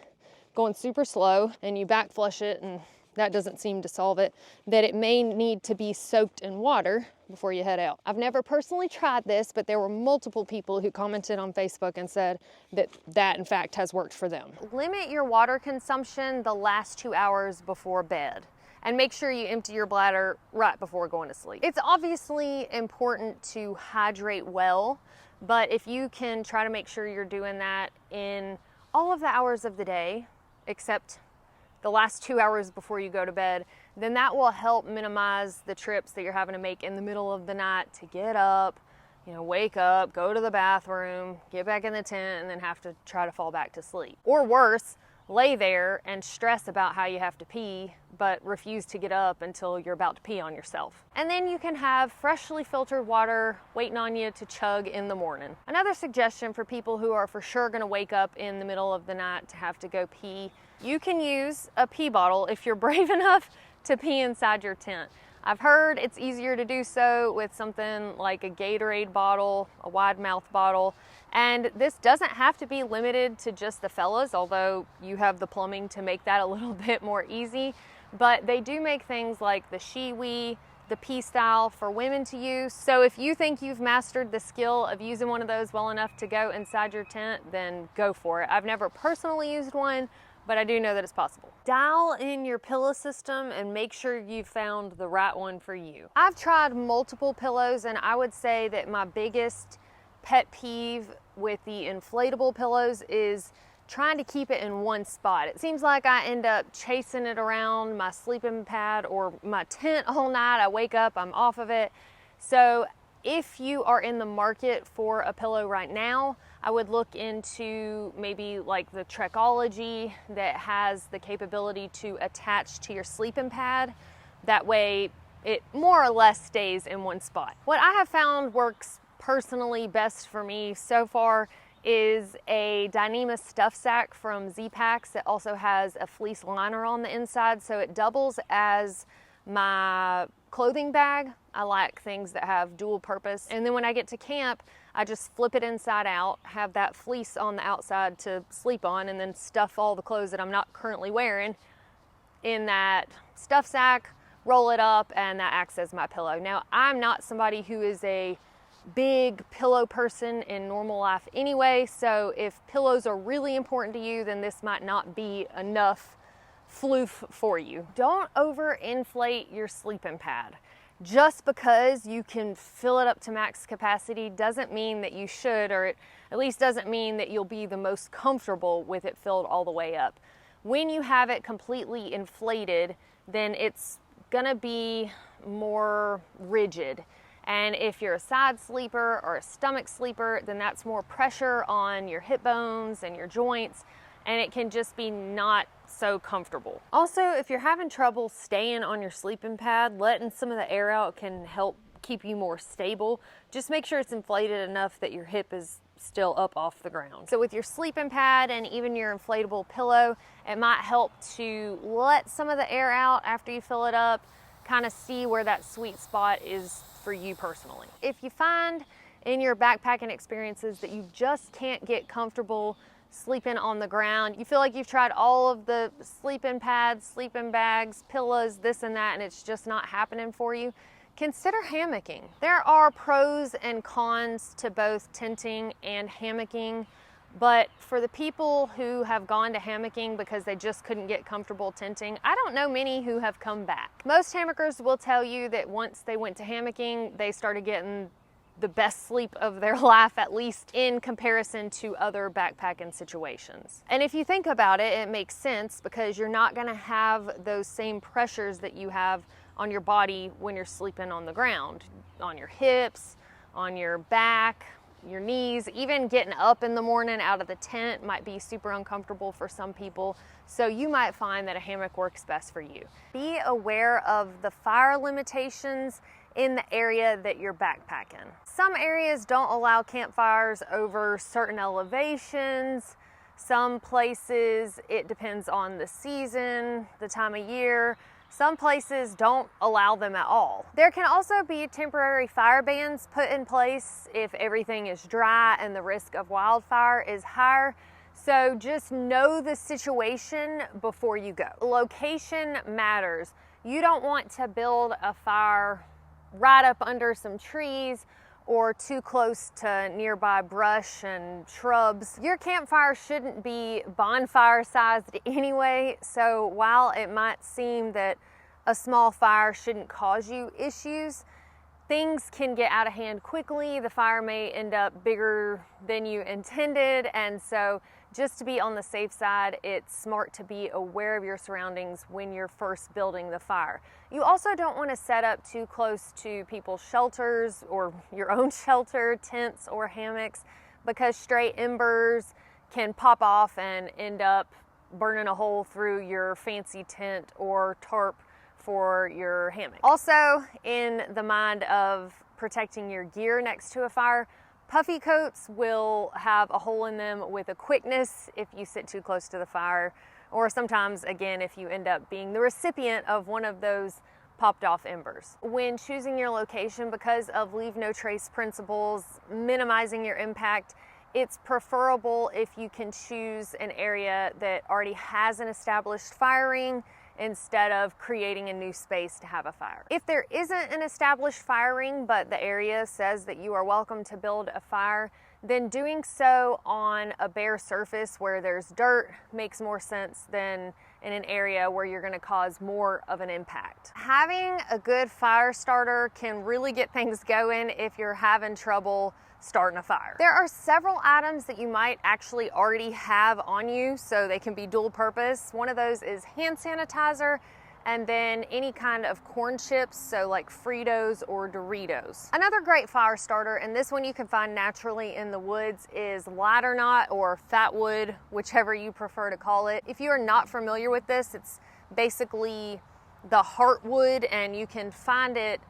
going super slow and you back flush it and that doesn't seem to solve it, that it may need to be soaked in water before you head out. I've never personally tried this, but there were multiple people who commented on Facebook and said that that in fact has worked for them. Limit your water consumption the last 2 hours before bed, and make sure you empty your bladder right before going to sleep. It's obviously important to hydrate well, but if you can try to make sure you're doing that in all of the hours of the day, except the last 2 hours before you go to bed, then that will help minimize the trips that you're having to make in the middle of the night to get up, you know, wake up, go to the bathroom, get back in the tent, and then have to try to fall back to sleep. Or worse, lay there and stress about how you have to pee, but refuse to get up until you're about to pee on yourself. And then you can have freshly filtered water waiting on you to chug in the morning. Another suggestion for people who are for sure gonna wake up in the middle of the night to have to go pee, you can use a pee bottle if you're brave enough to pee inside your tent. I've heard it's easier to do so with something like a Gatorade bottle, a wide mouth bottle, and this doesn't have to be limited to just the fellas, although you have the plumbing to make that a little bit more easy. But they do make things like the Shiwi, the pee style for women to use. So if you think you've mastered the skill of using one of those well enough to go inside your tent, then go for it. I've never personally used one, but I do know that it's possible. Dial in your pillow system and make sure you've found the right one for you. I've tried multiple pillows, and I would say that my biggest pet peeve with the inflatable pillows is trying to keep it in one spot. It seems like I end up chasing it around my sleeping pad or my tent all night. I wake up, I'm off of it. So if you are in the market for a pillow right now, I would look into maybe like the Trekology that has the capability to attach to your sleeping pad. That way it more or less stays in one spot. What I have found works personally best for me so far is a Dyneema stuff sack from Z-Packs. It also has a fleece liner on the inside, so it doubles as my clothing bag. I like things that have dual purpose. And then when I get to camp, I just flip it inside out, have that fleece on the outside to sleep on, and then stuff all the clothes that I'm not currently wearing in that stuff sack, roll it up, and that acts as my pillow. Now, I'm not somebody who is a big pillow person in normal life anyway, so if pillows are really important to you, then this might not be enough floof for you. Don't overinflate your sleeping pad. Just because you can fill it up to max capacity doesn't mean that you should, or it at least doesn't mean that you'll be the most comfortable with it filled all the way up. When you have it completely inflated, then it's gonna be more rigid. And if you're a side sleeper or a stomach sleeper, then that's more pressure on your hip bones and your joints, and it can just be not so comfortable. Also, if you're having trouble staying on your sleeping pad, letting some of the air out can help keep you more stable. Just make sure it's inflated enough that your hip is still up off the ground. So with your sleeping pad and even your inflatable pillow, it might help to let some of the air out after you fill it up, kind of see where that sweet spot is for you personally. If you find in your backpacking experiences that you just can't get comfortable sleeping on the ground, you feel like you've tried all of the sleeping pads, sleeping bags, pillows, this and that, and it's just not happening for you, consider hammocking. There are pros and cons to both tenting and hammocking, but for the people who have gone to hammocking because they just couldn't get comfortable tenting, I don't know many who have come back. Most hammockers will tell you that once they went to hammocking, they started getting the best sleep of their life, at least in comparison to other backpacking situations. And if you think about it, it makes sense because you're not gonna have those same pressures that you have on your body when you're sleeping on the ground, on your hips, on your back, your knees. Even getting up in the morning out of the tent might be super uncomfortable for some people, so you might find that a hammock works best for you. Be aware of the fire limitations in the area that you're backpacking. Some areas don't allow campfires over certain elevations. Some places, it depends on the season, the time of year. Some places don't allow them at all. There can also be temporary fire bans put in place if everything is dry and the risk of wildfire is higher. So just know the situation before you go. Location matters. You don't want to build a fire right up under some trees or too close to nearby brush and shrubs. Your campfire shouldn't be bonfire sized anyway, so while it might seem that a small fire shouldn't cause you issues, things can get out of hand quickly. The fire may end up bigger than you intended, and so just to be on the safe side, it's smart to be aware of your surroundings when you're first building the fire. You also don't want to set up too close to people's shelters or your own shelter, tents, or hammocks, because stray embers can pop off and end up burning a hole through your fancy tent or tarp for your hammock. Also, in the mind of protecting your gear next to a fire, puffy coats will have a hole in them with a quickness if you sit too close to the fire, or sometimes, again, if you end up being the recipient of one of those popped off embers. When choosing your location, because of leave no trace principles, minimizing your impact, it's preferable if you can choose an area that already has an established fire ring instead of creating a new space to have a fire. If there isn't an established fire ring, but the area says that you are welcome to build a fire, then doing so on a bare surface where there's dirt makes more sense than in an area where you're going to cause more of an impact. Having a good fire starter can really get things going if you're having trouble starting a fire. There are several items that you might actually already have on you, so they can be dual purpose. One of those is hand sanitizer, and then any kind of corn chips, so like Fritos or Doritos. Another great fire starter, and this one you can find naturally in the woods, is ladder knot or fat wood, whichever you prefer to call it. If you are not familiar with this, it's basically the heartwood, and you can find it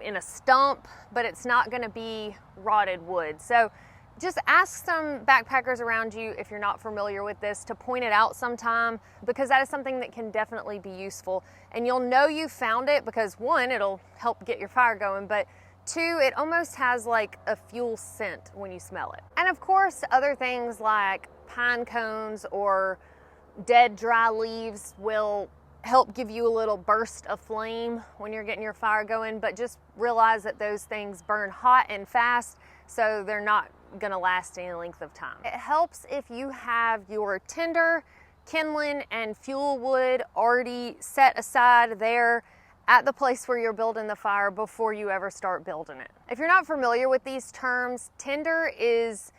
in a stump, but it's not going to be rotted wood. So just ask some backpackers around you, if you're not familiar with this, to point it out sometime, because that is something that can definitely be useful. And you'll know you found it because, one, it'll help get your fire going, but two, it almost has like a fuel scent when you smell it. And of course, other things like pine cones or dead dry leaves will help give you a little burst of flame when you're getting your fire going, but just realize that those things burn hot and fast, so they're not gonna last any length of time. It helps if you have your tinder, kindling, and fuel wood already set aside there at the place where you're building the fire before you ever start building it. If you're not familiar with these terms, tinder is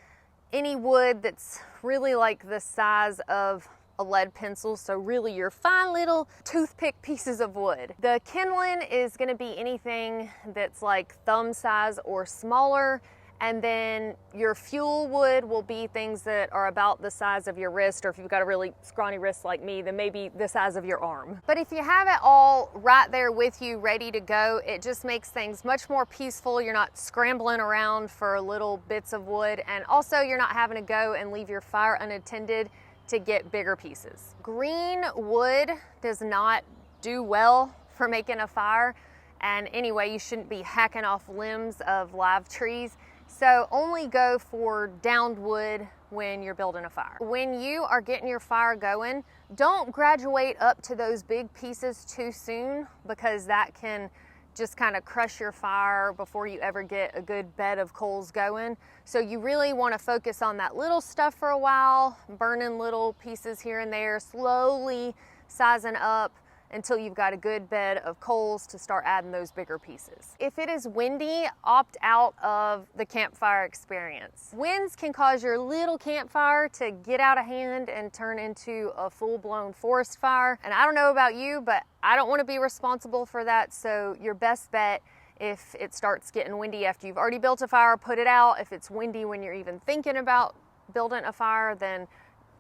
any wood that's really like the size of a lead pencil, so really your fine little toothpick pieces of wood. The kindling is gonna be anything that's like thumb size or smaller, and then your fuel wood will be things that are about the size of your wrist, or if you've got a really scrawny wrist like me, then maybe the size of your arm. But if you have it all right there with you, ready to go, it just makes things much more peaceful. You're not scrambling around for little bits of wood, and also you're not having to go and leave your fire unattended to get bigger pieces. Green wood does not do well for making a fire, and anyway, you shouldn't be hacking off limbs of live trees. So only go for downed wood when you're building a fire. When you are getting your fire going, don't graduate up to those big pieces too soon, because that can just kind of crush your fire before you ever get a good bed of coals going. So you really want to focus on that little stuff for a while, burning little pieces here and there, slowly sizing up until you've got a good bed of coals to start adding those bigger pieces. If it is windy, opt out of the campfire experience. Winds can cause your little campfire to get out of hand and turn into a full-blown forest fire. And I don't know about you, but I don't want to be responsible for that. So your best bet, if it starts getting windy after you've already built a fire, put it out. If it's windy when you're even thinking about building a fire, then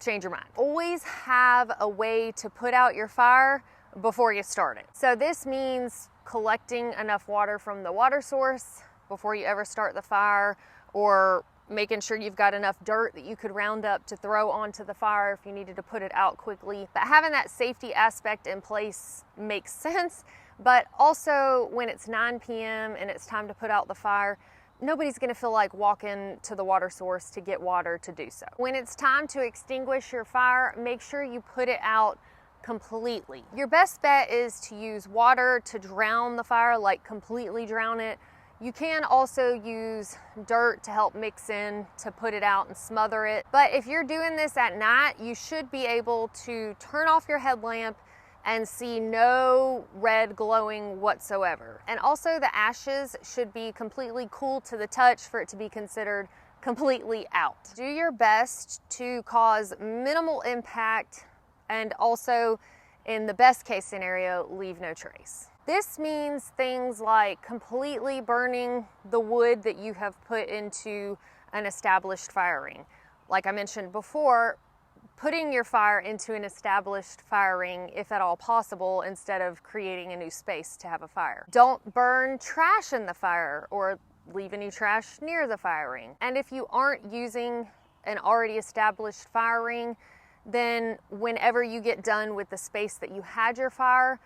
change your mind. Always have a way to put out your fire before you start it. So this means collecting enough water from the water source before you ever start the fire, or making sure you've got enough dirt that you could round up to throw onto the fire if you needed to put it out quickly. But having that safety aspect in place makes sense. But also, when it's 9 p.m. and it's time to put out the fire, nobody's gonna feel like walking to the water source to get water to do so. When it's time to extinguish your fire, make sure you put it out completely. Your best bet is to use water to drown the fire, like completely drown it. You can also use dirt to help mix in to put it out and smother it. But if you're doing this at night, you should be able to turn off your headlamp and see no red glowing whatsoever. And also the ashes should be completely cool to the touch for it to be considered completely out. Do your best to cause minimal impact, and also, in the best case scenario, leave no trace. This means things like completely burning the wood that you have put into an established fire ring. Like I mentioned before, putting your fire into an established fire ring, if at all possible, instead of creating a new space to have a fire. Don't burn trash in the fire or leave any trash near the fire ring. And if you aren't using an already established fire ring, then whenever you get done with the space that you had your fire,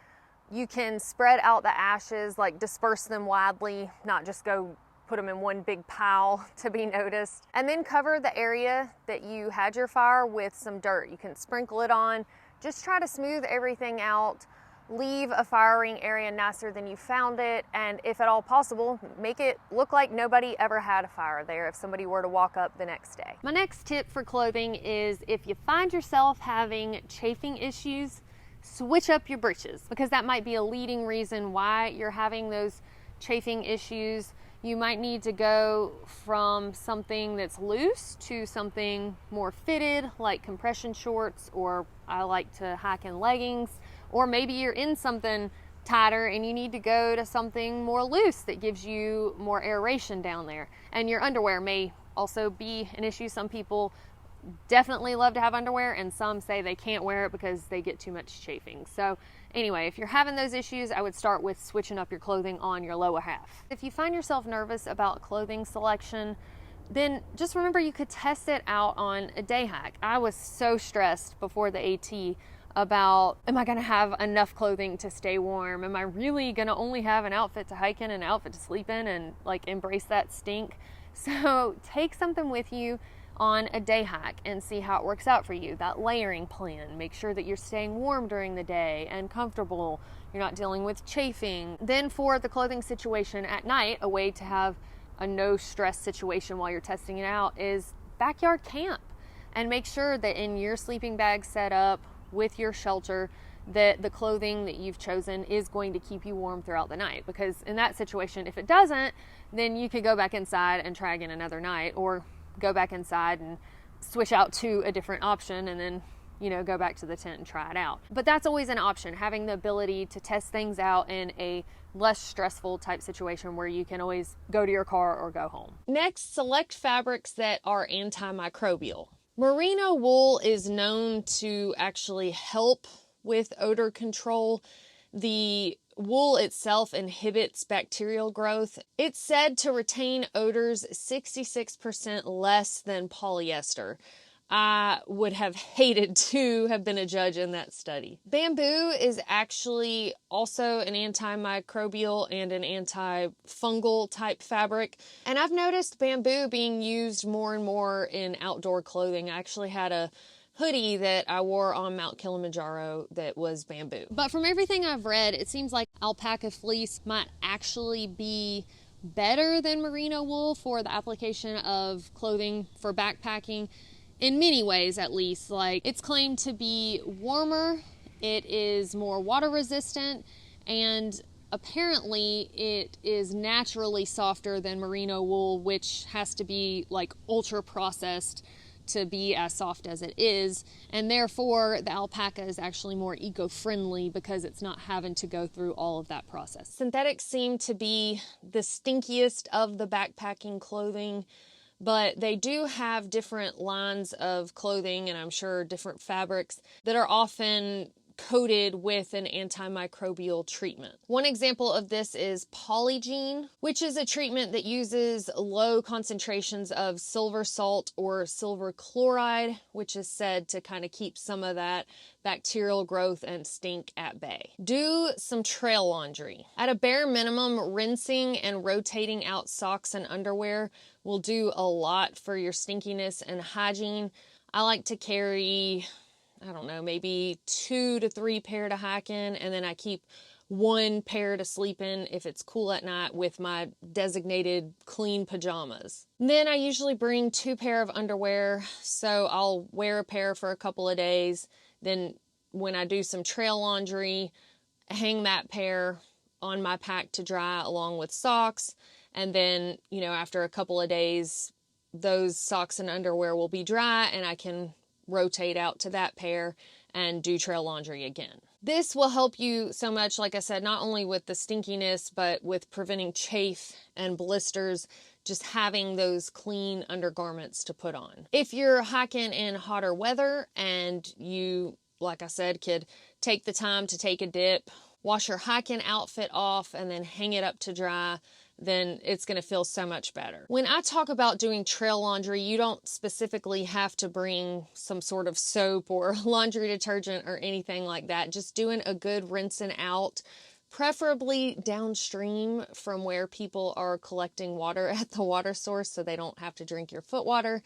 you can spread out the ashes, like disperse them widely, not just go put them in one big pile to be noticed. And then cover the area that you had your fire with some dirt. You can sprinkle it on. Just try to smooth everything out leave a fire ring area nicer than you found it, and if at all possible, make it look like nobody ever had a fire there if somebody were to walk up the next day. My next tip for clothing is if you find yourself having chafing issues, switch up your britches, because that might be a leading reason why you're having those chafing issues. You might need to go from something that's loose to something more fitted, like compression shorts, or I like to hike in leggings. Or maybe you're in something tighter and you need to go to something more loose that gives you more aeration down there. And your underwear may also be an issue. Some people definitely love to have underwear, and some say they can't wear it because they get too much chafing. So anyway, if you're having those issues, I would start with switching up your clothing on your lower half. If you find yourself nervous about clothing selection, then just remember you could test it out on a day hike. I was so stressed before the AT about, am I gonna have enough clothing to stay warm? Am I really gonna only have an outfit to hike in and an outfit to sleep in, and like embrace that stink? So take something with you on a day hike and see how it works out for you. That layering plan, make sure that you're staying warm during the day and comfortable, you're not dealing with chafing. Then for the clothing situation at night, a way to have a no stress situation while you're testing it out is backyard camp. And make sure that in your sleeping bag setup with your shelter, that the clothing that you've chosen is going to keep you warm throughout the night. Because in that situation, if it doesn't, then you could go back inside and try again another night, or go back inside and switch out to a different option and then, you know, go back to the tent and try it out. But that's always an option, having the ability to test things out in a less stressful type situation where you can always go to your car or go home. Next, select fabrics that are antimicrobial. Merino wool is known to actually help with odor control. The wool itself inhibits bacterial growth. It's said to retain odors 66% less than polyester. I would have hated to have been a judge in that study. Bamboo is actually also an antimicrobial and an antifungal type fabric. And I've noticed bamboo being used more and more in outdoor clothing. I actually had a hoodie that I wore on Mount Kilimanjaro that was bamboo. But from everything I've read, it seems like alpaca fleece might actually be better than merino wool for the application of clothing for backpacking. In many ways, at least. Like, it's claimed to be warmer, it is more water resistant, and apparently it is naturally softer than merino wool, which has to be like ultra processed to be as soft as it is, and therefore the alpaca is actually more eco-friendly because it's not having to go through all of that process. Synthetics seem to be the stinkiest of the backpacking clothing, but they do have different lines of clothing, and I'm sure different fabrics that are often coated with an antimicrobial treatment. One example of this is Polygene, which is a treatment that uses low concentrations of silver salt or silver chloride, which is said to kind of keep some of that bacterial growth and stink at bay. Do some trail laundry. At a bare minimum, rinsing and rotating out socks and underwear will do a lot for your stinkiness and hygiene. I like to carry, I don't know, maybe 2 to 3 pair to hike in, and then I keep 1 pair to sleep in if it's cool at night with my designated clean pajamas. Then I usually bring 2 pair of underwear, so I'll wear a pair for a couple of days. Then when I do some trail laundry, hang that pair on my pack to dry along with socks. And then, you know, after a couple of days, those socks and underwear will be dry and I can rotate out to that pair and do trail laundry again. This will help you so much, like I said, not only with the stinkiness, but with preventing chafe and blisters, just having those clean undergarments to put on. If you're hiking in hotter weather and you, like I said, could take the time to take a dip, wash your hiking outfit off, and then hang it up to dry, then it's going to feel so much better. When I talk about doing trail laundry, you don't specifically have to bring some sort of soap or laundry detergent or anything like that. Just doing a good rinsing out, preferably downstream from where people are collecting water at the water source so they don't have to drink your foot water.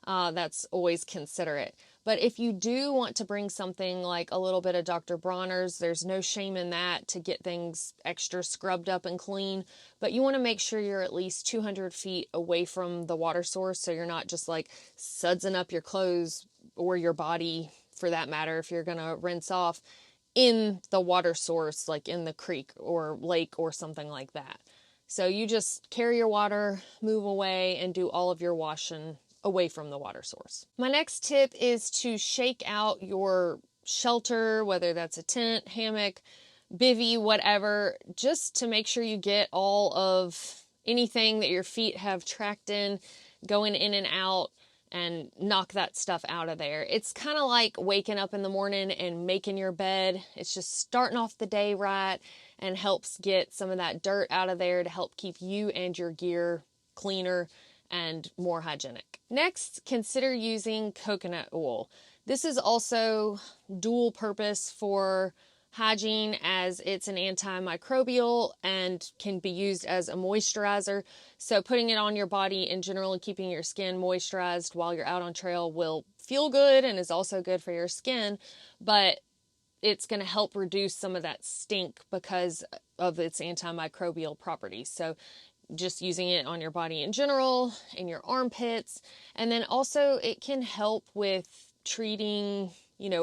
That's always considerate. But if you do want to bring something like a little bit of Dr. Bronner's, there's no shame in that to get things extra scrubbed up and clean. But you want to make sure you're at least 200 feet away from the water source, so you're not just like sudsing up your clothes or your body, for that matter, if you're going to rinse off in the water source, like in the creek or lake or something like that. So you just carry your water, move away, and do all of your washing away from the water source. My next tip is to shake out your shelter, whether that's a tent, hammock, bivvy, whatever, just to make sure you get all of anything that your feet have tracked in, going in and out, and knock that stuff out of there. It's kind of like waking up in the morning and making your bed. It's just starting off the day right and helps get some of that dirt out of there to help keep you and your gear cleaner and more hygienic. Next, consider using coconut oil. This is also dual purpose for hygiene, as it's an antimicrobial and can be used as a moisturizer. So putting it on your body in general and keeping your skin moisturized while you're out on trail will feel good and is also good for your skin, but it's going to help reduce some of that stink because of its antimicrobial properties. So just using it on your body in general, in your armpits, and then also it can help with treating,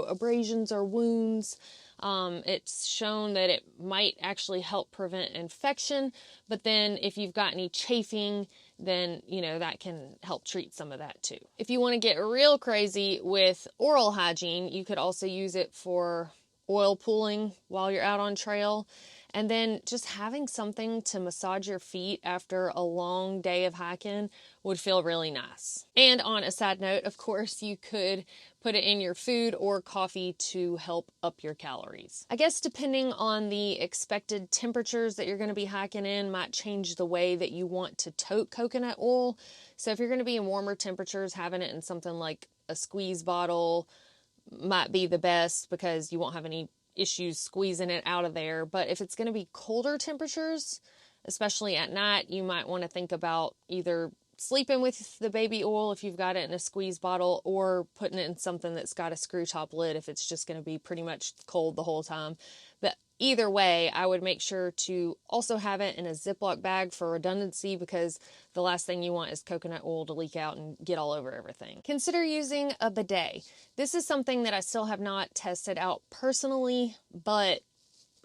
abrasions or wounds. It's shown that it might actually help prevent infection, but then if you've got any chafing, then, that can help treat some of that too. If you want to get real crazy with oral hygiene, you could also use it for oil pooling while you're out on trail. And then just having something to massage your feet after a long day of hiking would feel really nice. And on a side note, of course, you could put it in your food or coffee to help up your calories. I guess depending on the expected temperatures that you're going to be hiking in might change the way that you want to tote coconut oil. So if you're going to be in warmer temperatures, having it in something like a squeeze bottle might be the best because you won't have any issues squeezing it out of there. But if it's going to be colder temperatures, especially at night, you might want to think about either sleeping with the baby oil if you've got it in a squeeze bottle, or putting it in something that's got a screw top lid if it's just going to be pretty much cold the whole time. But either way, I would make sure to also have it in a Ziploc bag for redundancy, because the last thing you want is coconut oil to leak out and get all over everything. Consider using a bidet. This is something that I still have not tested out personally, but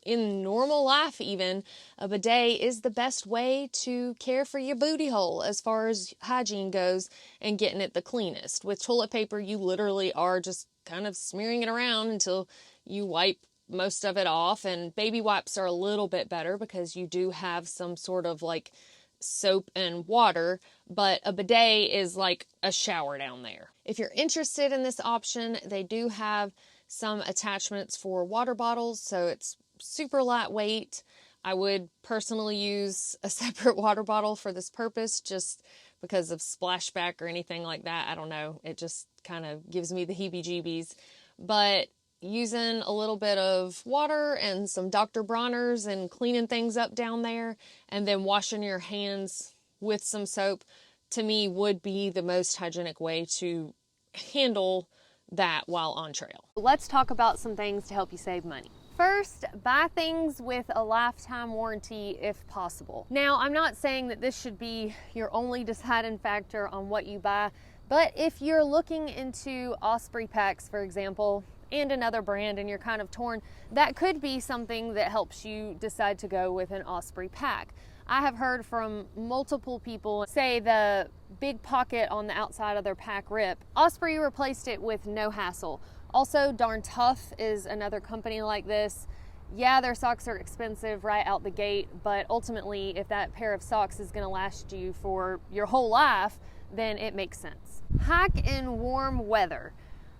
in normal life even, a bidet is the best way to care for your booty hole as far as hygiene goes and getting it the cleanest. With toilet paper, you literally are just kind of smearing it around until you wipe most of it off, and baby wipes are a little bit better because you do have some sort of like soap and water, but a bidet is like a shower down there. If you're interested in this option, they do have some attachments for water bottles, so it's super lightweight. I would personally use a separate water bottle for this purpose just because of splashback or anything like that. I don't know. It just kind of gives me the heebie-jeebies. But using a little bit of water and some Dr. Bronner's and cleaning things up down there, and then washing your hands with some soap, to me would be the most hygienic way to handle that while on trail. Let's talk about some things to help you save money. First, buy things with a lifetime warranty if possible. Now, I'm not saying that this should be your only deciding factor on what you buy, but if you're looking into Osprey packs, for example, and another brand, and you're kind of torn, that could be something that helps you decide to go with an Osprey pack. I have heard from multiple people say the big pocket on the outside of their pack rip. Osprey replaced it with no hassle. Also, Darn Tough is another company like this. Yeah, their socks are expensive right out the gate, but ultimately, if that pair of socks is gonna last you for your whole life, then it makes sense. Hike in warm weather.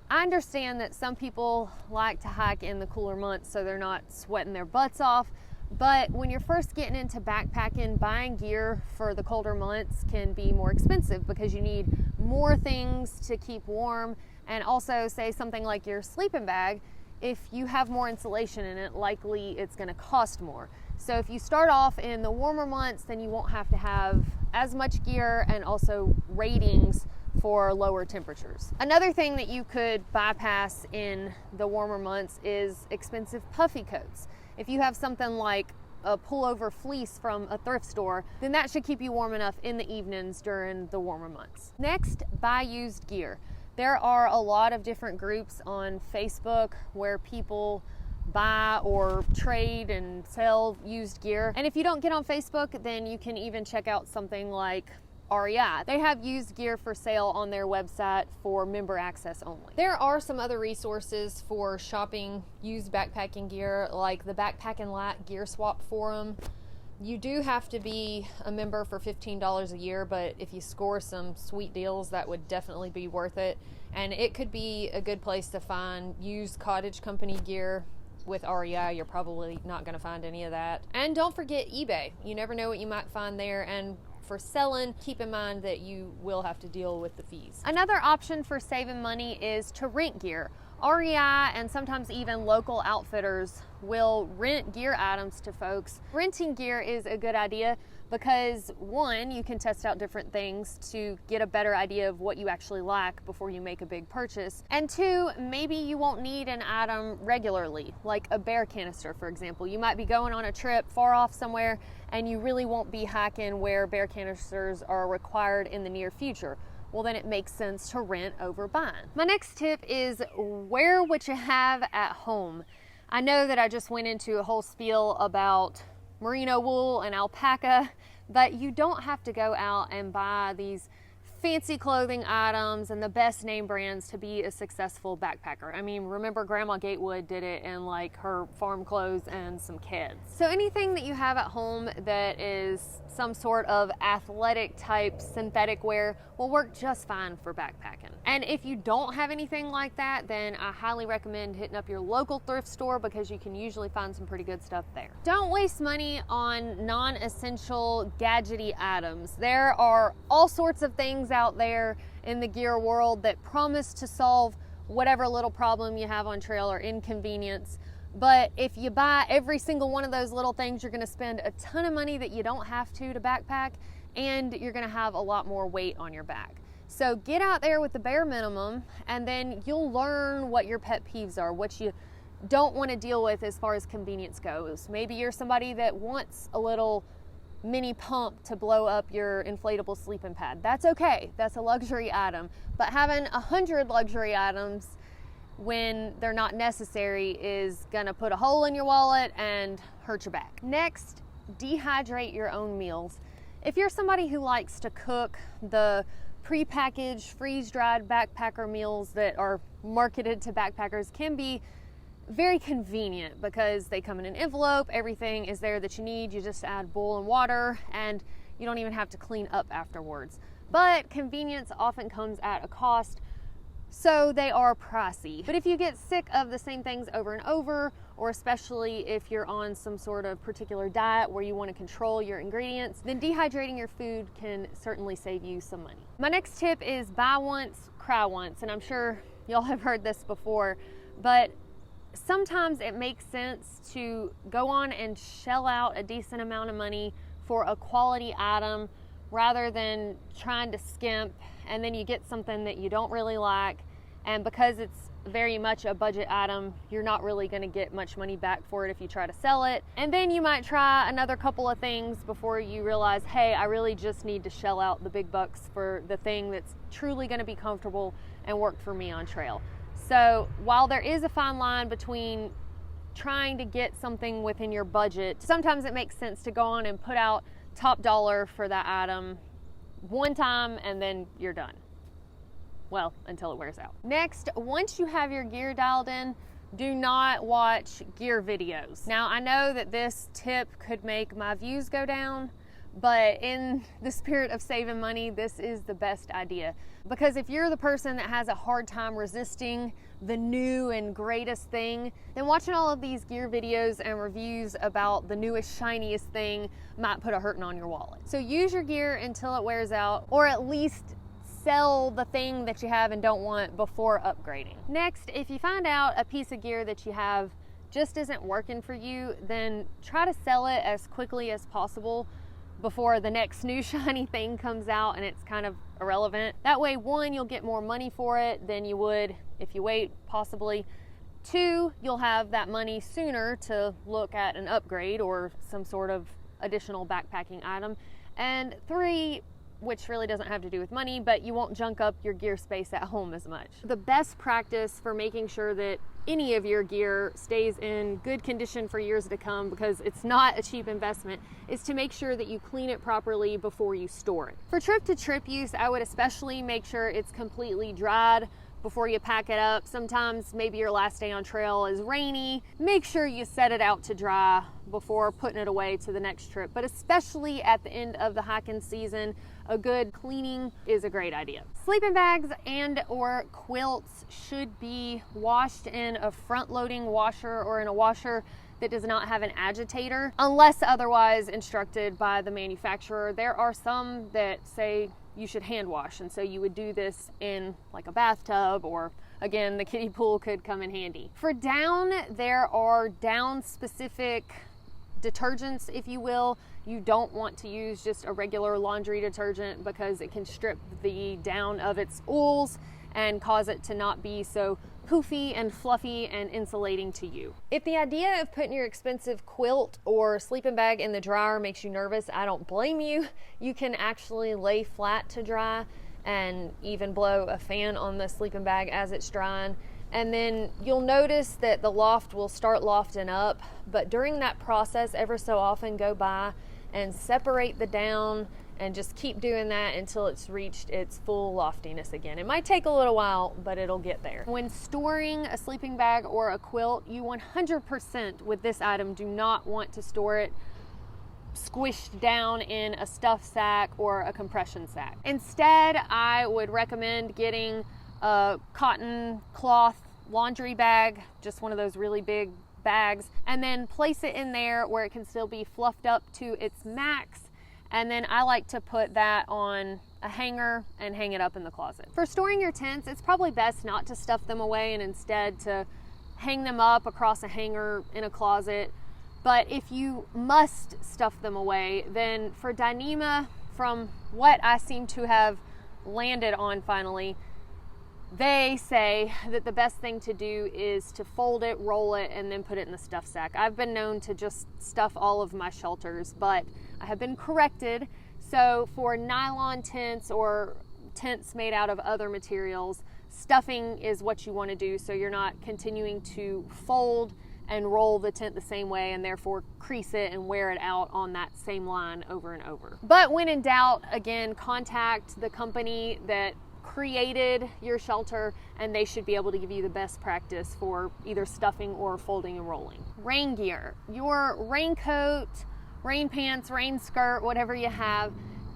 I understand that some people like to hike in the cooler months so they're not sweating their butts off, but when you're first getting into backpacking, buying gear for the colder months can be more expensive because you need more things to keep warm. And also, say something like your sleeping bag, if you have more insulation in it, likely it's going to cost more. So if you start off in the warmer months, then you won't have to have as much gear and also ratings for lower temperatures. Another thing that you could bypass in the warmer months is expensive puffy coats. If you have something like a pullover fleece from a thrift store, then that should keep you warm enough in the evenings during the warmer months. Next, buy used gear. There are a lot of different groups on Facebook where people buy or trade and sell used gear. And if you don't get on Facebook, then you can even check out something like REI. They have used gear for sale on their website for member access only. There are some other resources for shopping used backpacking gear, like the Backpack and Light Gear Swap Forum. You do have to be a member for $15 a year, but if you score some sweet deals, that would definitely be worth it. And it could be a good place to find used cottage company gear. With REI, you're probably not going to find any of that. And don't forget eBay. You never know what you might find there. And for selling, keep in mind that you will have to deal with the fees. Another option for saving money is to rent gear. REI and sometimes even local outfitters will rent gear items to folks. Renting gear is a good idea because one, you can test out different things to get a better idea of what you actually like before you make a big purchase. And two, maybe you won't need an item regularly, like a bear canister, for example. You might be going on a trip far off somewhere and you really won't be hiking where bear canisters are required in the near future. Well, then it makes sense to rent over buying. My next tip is wear what you have at home. I know that I just went into a whole spiel about merino wool and alpaca, but you don't have to go out and buy these fancy clothing items and the best name brands to be a successful backpacker. I mean, remember Grandma Gatewood did it in like her farm clothes and some kids. So anything that you have at home that is some sort of athletic type synthetic wear will work just fine for backpacking. And if you don't have anything like that, then I highly recommend hitting up your local thrift store because you can usually find some pretty good stuff there. Don't waste money on non-essential gadgety items. There are all sorts of things out there in the gear world that promise to solve whatever little problem you have on trail or inconvenience. But if you buy every single one of those little things, you're gonna spend a ton of money that you don't have to backpack, and you're gonna have a lot more weight on your back. So get out there with the bare minimum, and then you'll learn what your pet peeves are, what you don't want to deal with as far as convenience goes. Maybe you're somebody that wants a little mini pump to blow up your inflatable sleeping pad. That's okay, that's a luxury item. But having 100 luxury items when they're not necessary is gonna put a hole in your wallet and hurt your back. Next, dehydrate your own meals. If you're somebody who likes to cook, the prepackaged, freeze-dried backpacker meals that are marketed to backpackers can be very convenient because they come in an envelope, everything is there that you need, you just add boiling water and you don't even have to clean up afterwards. But convenience often comes at a cost, so they are pricey. But if you get sick of the same things over and over, or especially if you're on some sort of particular diet where you want to control your ingredients, then dehydrating your food can certainly save you some money. My next tip is buy once, cry once, and I'm sure y'all have heard this before, but sometimes it makes sense to go on and shell out a decent amount of money for a quality item rather than trying to skimp and then you get something that you don't really like, and because it's very much a budget item, you're not really going to get much money back for it if you try to sell it. And then you might try another couple of things before you realize, hey, I really just need to shell out the big bucks for the thing that's truly going to be comfortable and work for me on trail. So while there is a fine line between trying to get something within your budget, sometimes it makes sense to go on and put out top dollar for that item one time and then you're done. Well, until it wears out. Next, once you have your gear dialed in, do not watch gear videos. Now, I know that this tip could make my views go down, but in the spirit of saving money, this is the best idea. Because if you're the person that has a hard time resisting the new and greatest thing, then watching all of these gear videos and reviews about the newest, shiniest thing might put a hurting on your wallet. So use your gear until it wears out, or at least sell the thing that you have and don't want before upgrading. Next, if you find out a piece of gear that you have just isn't working for you, then try to sell it as quickly as possible. before the next new shiny thing comes out and it's kind of irrelevant. That way, one, you'll get more money for it than you would if you wait, possibly. Two, you'll have that money sooner to look at an upgrade or some sort of additional backpacking item. And three, which really doesn't have to do with money, but you won't junk up your gear space at home as much. The best practice for making sure that any of your gear stays in good condition for years to come, because it's not a cheap investment, is to make sure that you clean it properly before you store it. For trip-to-trip use, I would especially make sure it's completely dried before you pack it up. Sometimes maybe your last day on trail is rainy. Make sure you set it out to dry before putting it away to the next trip. But especially at the end of the hiking season, a good cleaning is a great idea. Sleeping bags and or quilts should be washed in a front-loading washer or in a washer that does not have an agitator, unless otherwise instructed by the manufacturer. There are some that say you should hand wash, and so you would do this in like a bathtub, or again, the kiddie pool could come in handy. For down, there are down specific detergents, if you will. You don't want to use just a regular laundry detergent because it can strip the down of its oils and cause it to not be so poofy and fluffy and insulating to you. If the idea of putting your expensive quilt or sleeping bag in the dryer makes you nervous, I don't blame you. You can actually lay flat to dry and even blow a fan on the sleeping bag as it's drying. And then you'll notice that the loft will start lofting up, but during that process, ever so often go by and separate the down and just keep doing that until it's reached its full loftiness again. It might take a little while, but it'll get there. When storing a sleeping bag or a quilt, you 100% with this item do not want to store it squished down in a stuff sack or a compression sack. Instead, I would recommend getting a cotton cloth laundry bag, just one of those really big bags, and then place it in there where it can still be fluffed up to its max. And then I like to put that on a hanger and hang it up in the closet. For storing your tents, it's probably best not to stuff them away and instead to hang them up across a hanger in a closet. But if you must stuff them away, then for Dyneema, from what I seem to have landed on finally, they say that the best thing to do is to fold it, roll it, and then put it in the stuff sack. I've been known to just stuff all of my shelters, but I have been corrected. So for nylon tents or tents made out of other materials, stuffing is what you want to do, so you're not continuing to fold and roll the tent the same way and therefore crease it and wear it out on that same line over and over. But when in doubt, again, contact the company that created your shelter and they should be able to give you the best practice for either stuffing or folding and rolling. Rain gear. Your raincoat, rain pants, rain skirt, whatever you have,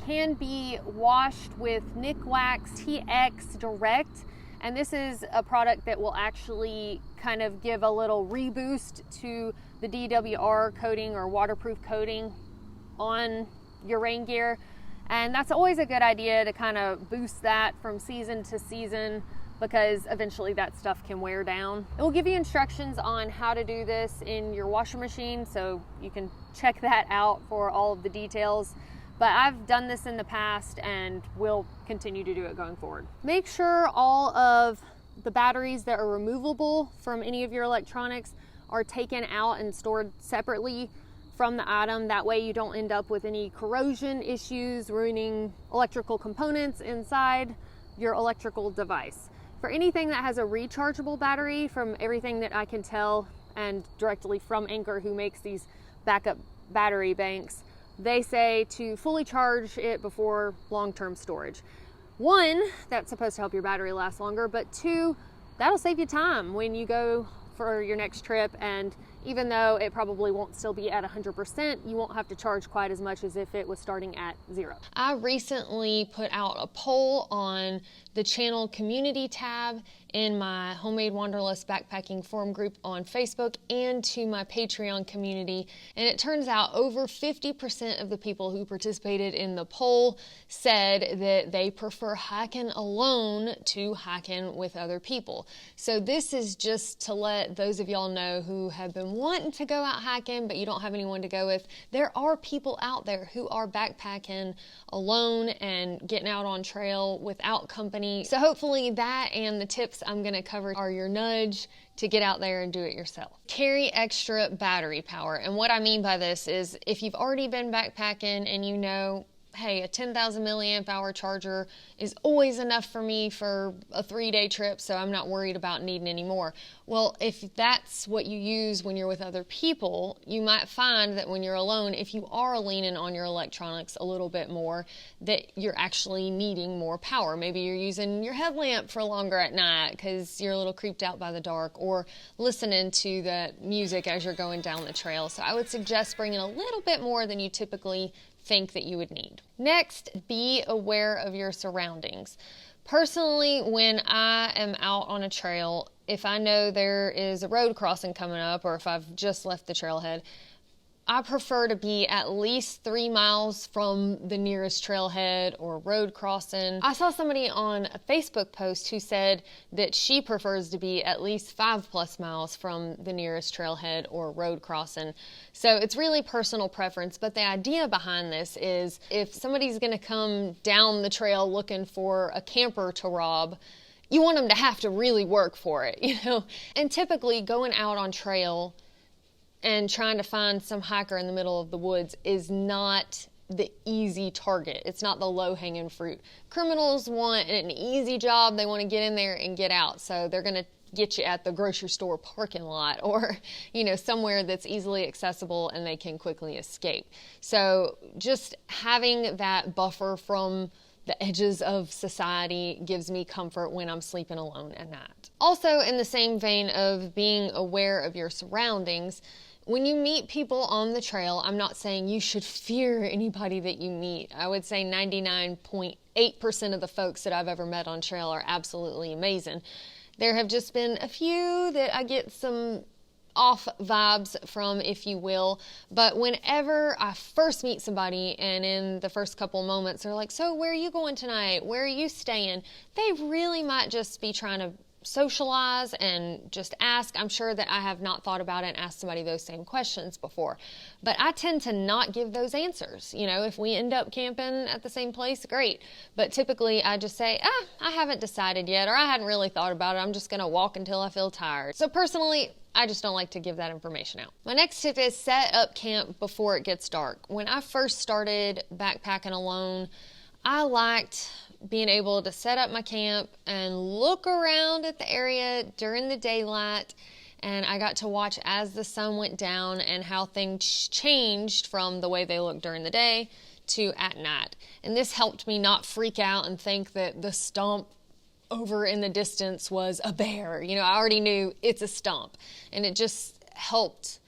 can be washed with Nikwax TX Direct. And this is a product that will actually kind of give a little reboost to the DWR coating or waterproof coating on your rain gear. And that's always a good idea to kind of boost that from season to season, because eventually that stuff can wear down. It will give you instructions on how to do this in your washer machine, so you can check that out for all of the details. But I've done this in the past and will continue to do it going forward. Make sure all of the batteries that are removable from any of your electronics are taken out and stored separately from the item. That way you don't end up with any corrosion issues, ruining electrical components inside your electrical device. For anything that has a rechargeable battery, from everything that I can tell, and directly from Anchor, who makes these backup battery banks, they say to fully charge it before long-term storage. One, that's supposed to help your battery last longer, but two, that'll save you time when you go for your next trip, and even though it probably won't still be at 100%, you won't have to charge quite as much as if it was starting at 0. I recently put out a poll on the channel community tab in my Homemade Wanderlust backpacking forum group on Facebook and to my Patreon community, and it turns out over 50% of the people who participated in the poll said that they prefer hiking alone to hiking with other people. So this is just to let those of y'all know who have been been wanting to go out hiking, but you don't have anyone to go with, there are people out there who are backpacking alone and getting out on trail without company. So hopefully that and the tips I'm going to cover are your nudge to get out there and do it yourself. Carry extra battery power. And what I mean by this is if you've already been backpacking and you know, hey, a 10,000 milliamp hour charger is always enough for me for a 3-day trip, so I'm not worried about needing any more. Well, if that's what you use when you're with other people, you might find that when you're alone, if you are leaning on your electronics a little bit more, that you're actually needing more power. Maybe you're using your headlamp for longer at night because you're a little creeped out by the dark, or listening to the music as you're going down the trail. So I would suggest bringing a little bit more than you typically think that you would need. Next, be aware of your surroundings. Personally, when I am out on a trail, if I know there is a road crossing coming up, or if I've just left the trailhead, I prefer to be at least 3 miles from the nearest trailhead or road crossing. I saw somebody on a Facebook post who said that she prefers to be at least 5+ miles from the nearest trailhead or road crossing. So it's really personal preference, but the idea behind this is if somebody's gonna come down the trail looking for a camper to rob, you want them to have to really work for it, you know? And typically going out on trail and trying to find some hiker in the middle of the woods is not the easy target. It's not the low-hanging fruit. Criminals want an easy job. They want to get in there and get out. So they're going to get you at the grocery store parking lot, or, you know, somewhere that's easily accessible and they can quickly escape. So just having that buffer from the edges of society gives me comfort when I'm sleeping alone at night. Also, in the same vein of being aware of your surroundings, when you meet people on the trail, I'm not saying you should fear anybody that you meet. I would say 99.8% of the folks that I've ever met on trail are absolutely amazing. There have just been a few that I get some off vibes from, if you will, but whenever I first meet somebody and in the first couple moments they're like, so where are you going tonight? Where are you staying? They really might just be trying to socialize and just ask. I'm sure that I have not thought about it and asked somebody those same questions before, but I tend to not give those answers. You know, if we end up camping at the same place, great, but typically I just say, I haven't decided yet, or I hadn't really thought about it. I'm just gonna walk until I feel tired. So personally, I just don't like to give that information out. My next tip is set up camp before it gets dark. When I first started backpacking alone, I liked being able to set up my camp and look around at the area during the daylight, and I got to watch as the sun went down and how things changed from the way they looked during the day to at night. And this helped me not freak out and think that the stump over in the distance was a bear. You know, I already knew it's a stump, and it just helped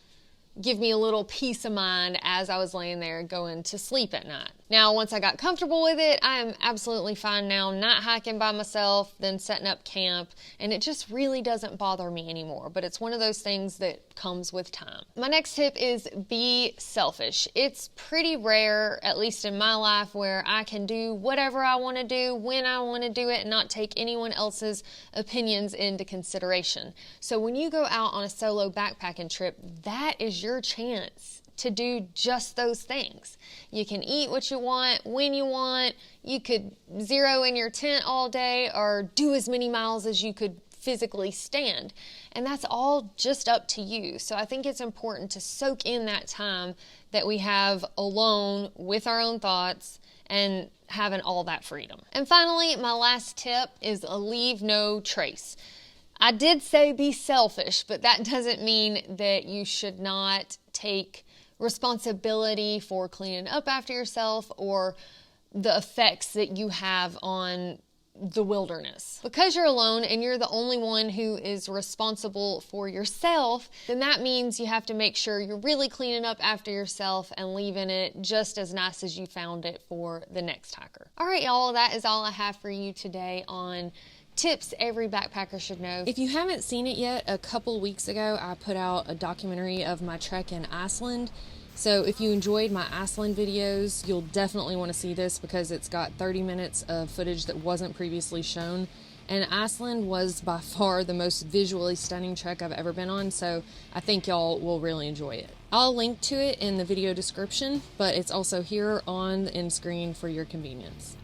give me a little peace of mind as I was laying there going to sleep at night. Now, once I got comfortable with it, I am absolutely fine now not hiking by myself, then setting up camp, and it just really doesn't bother me anymore, but it's one of those things that comes with time. My next tip is be selfish. It's pretty rare, at least in my life, where I can do whatever I want to do, when I want to do it, and not take anyone else's opinions into consideration. So when you go out on a solo backpacking trip, that is your chance to do just those things. You can eat what you want, when you want. You could zero in your tent all day or do as many miles as you could physically stand. And that's all just up to you. So I think it's important to soak in that time that we have alone with our own thoughts and having all that freedom. And finally, my last tip is leave no trace. I did say be selfish, but that doesn't mean that you should not take responsibility for cleaning up after yourself or the effects that you have on the wilderness. Because you're alone and you're the only one who is responsible for yourself, then that means you have to make sure you're really cleaning up after yourself and leaving it just as nice as you found it for the next hiker. All right, y'all, that is all I have for you today on tips every backpacker should know. If you haven't seen it yet, a couple weeks ago I put out a documentary of my trek in Iceland. So if you enjoyed my Iceland videos, you'll definitely want to see this because it's got 30 minutes of footage that wasn't previously shown, and Iceland was by far the most visually stunning trek I've ever been on, so I think y'all will really enjoy it. I'll link to it in the video description, but it's also here on the end screen for your convenience.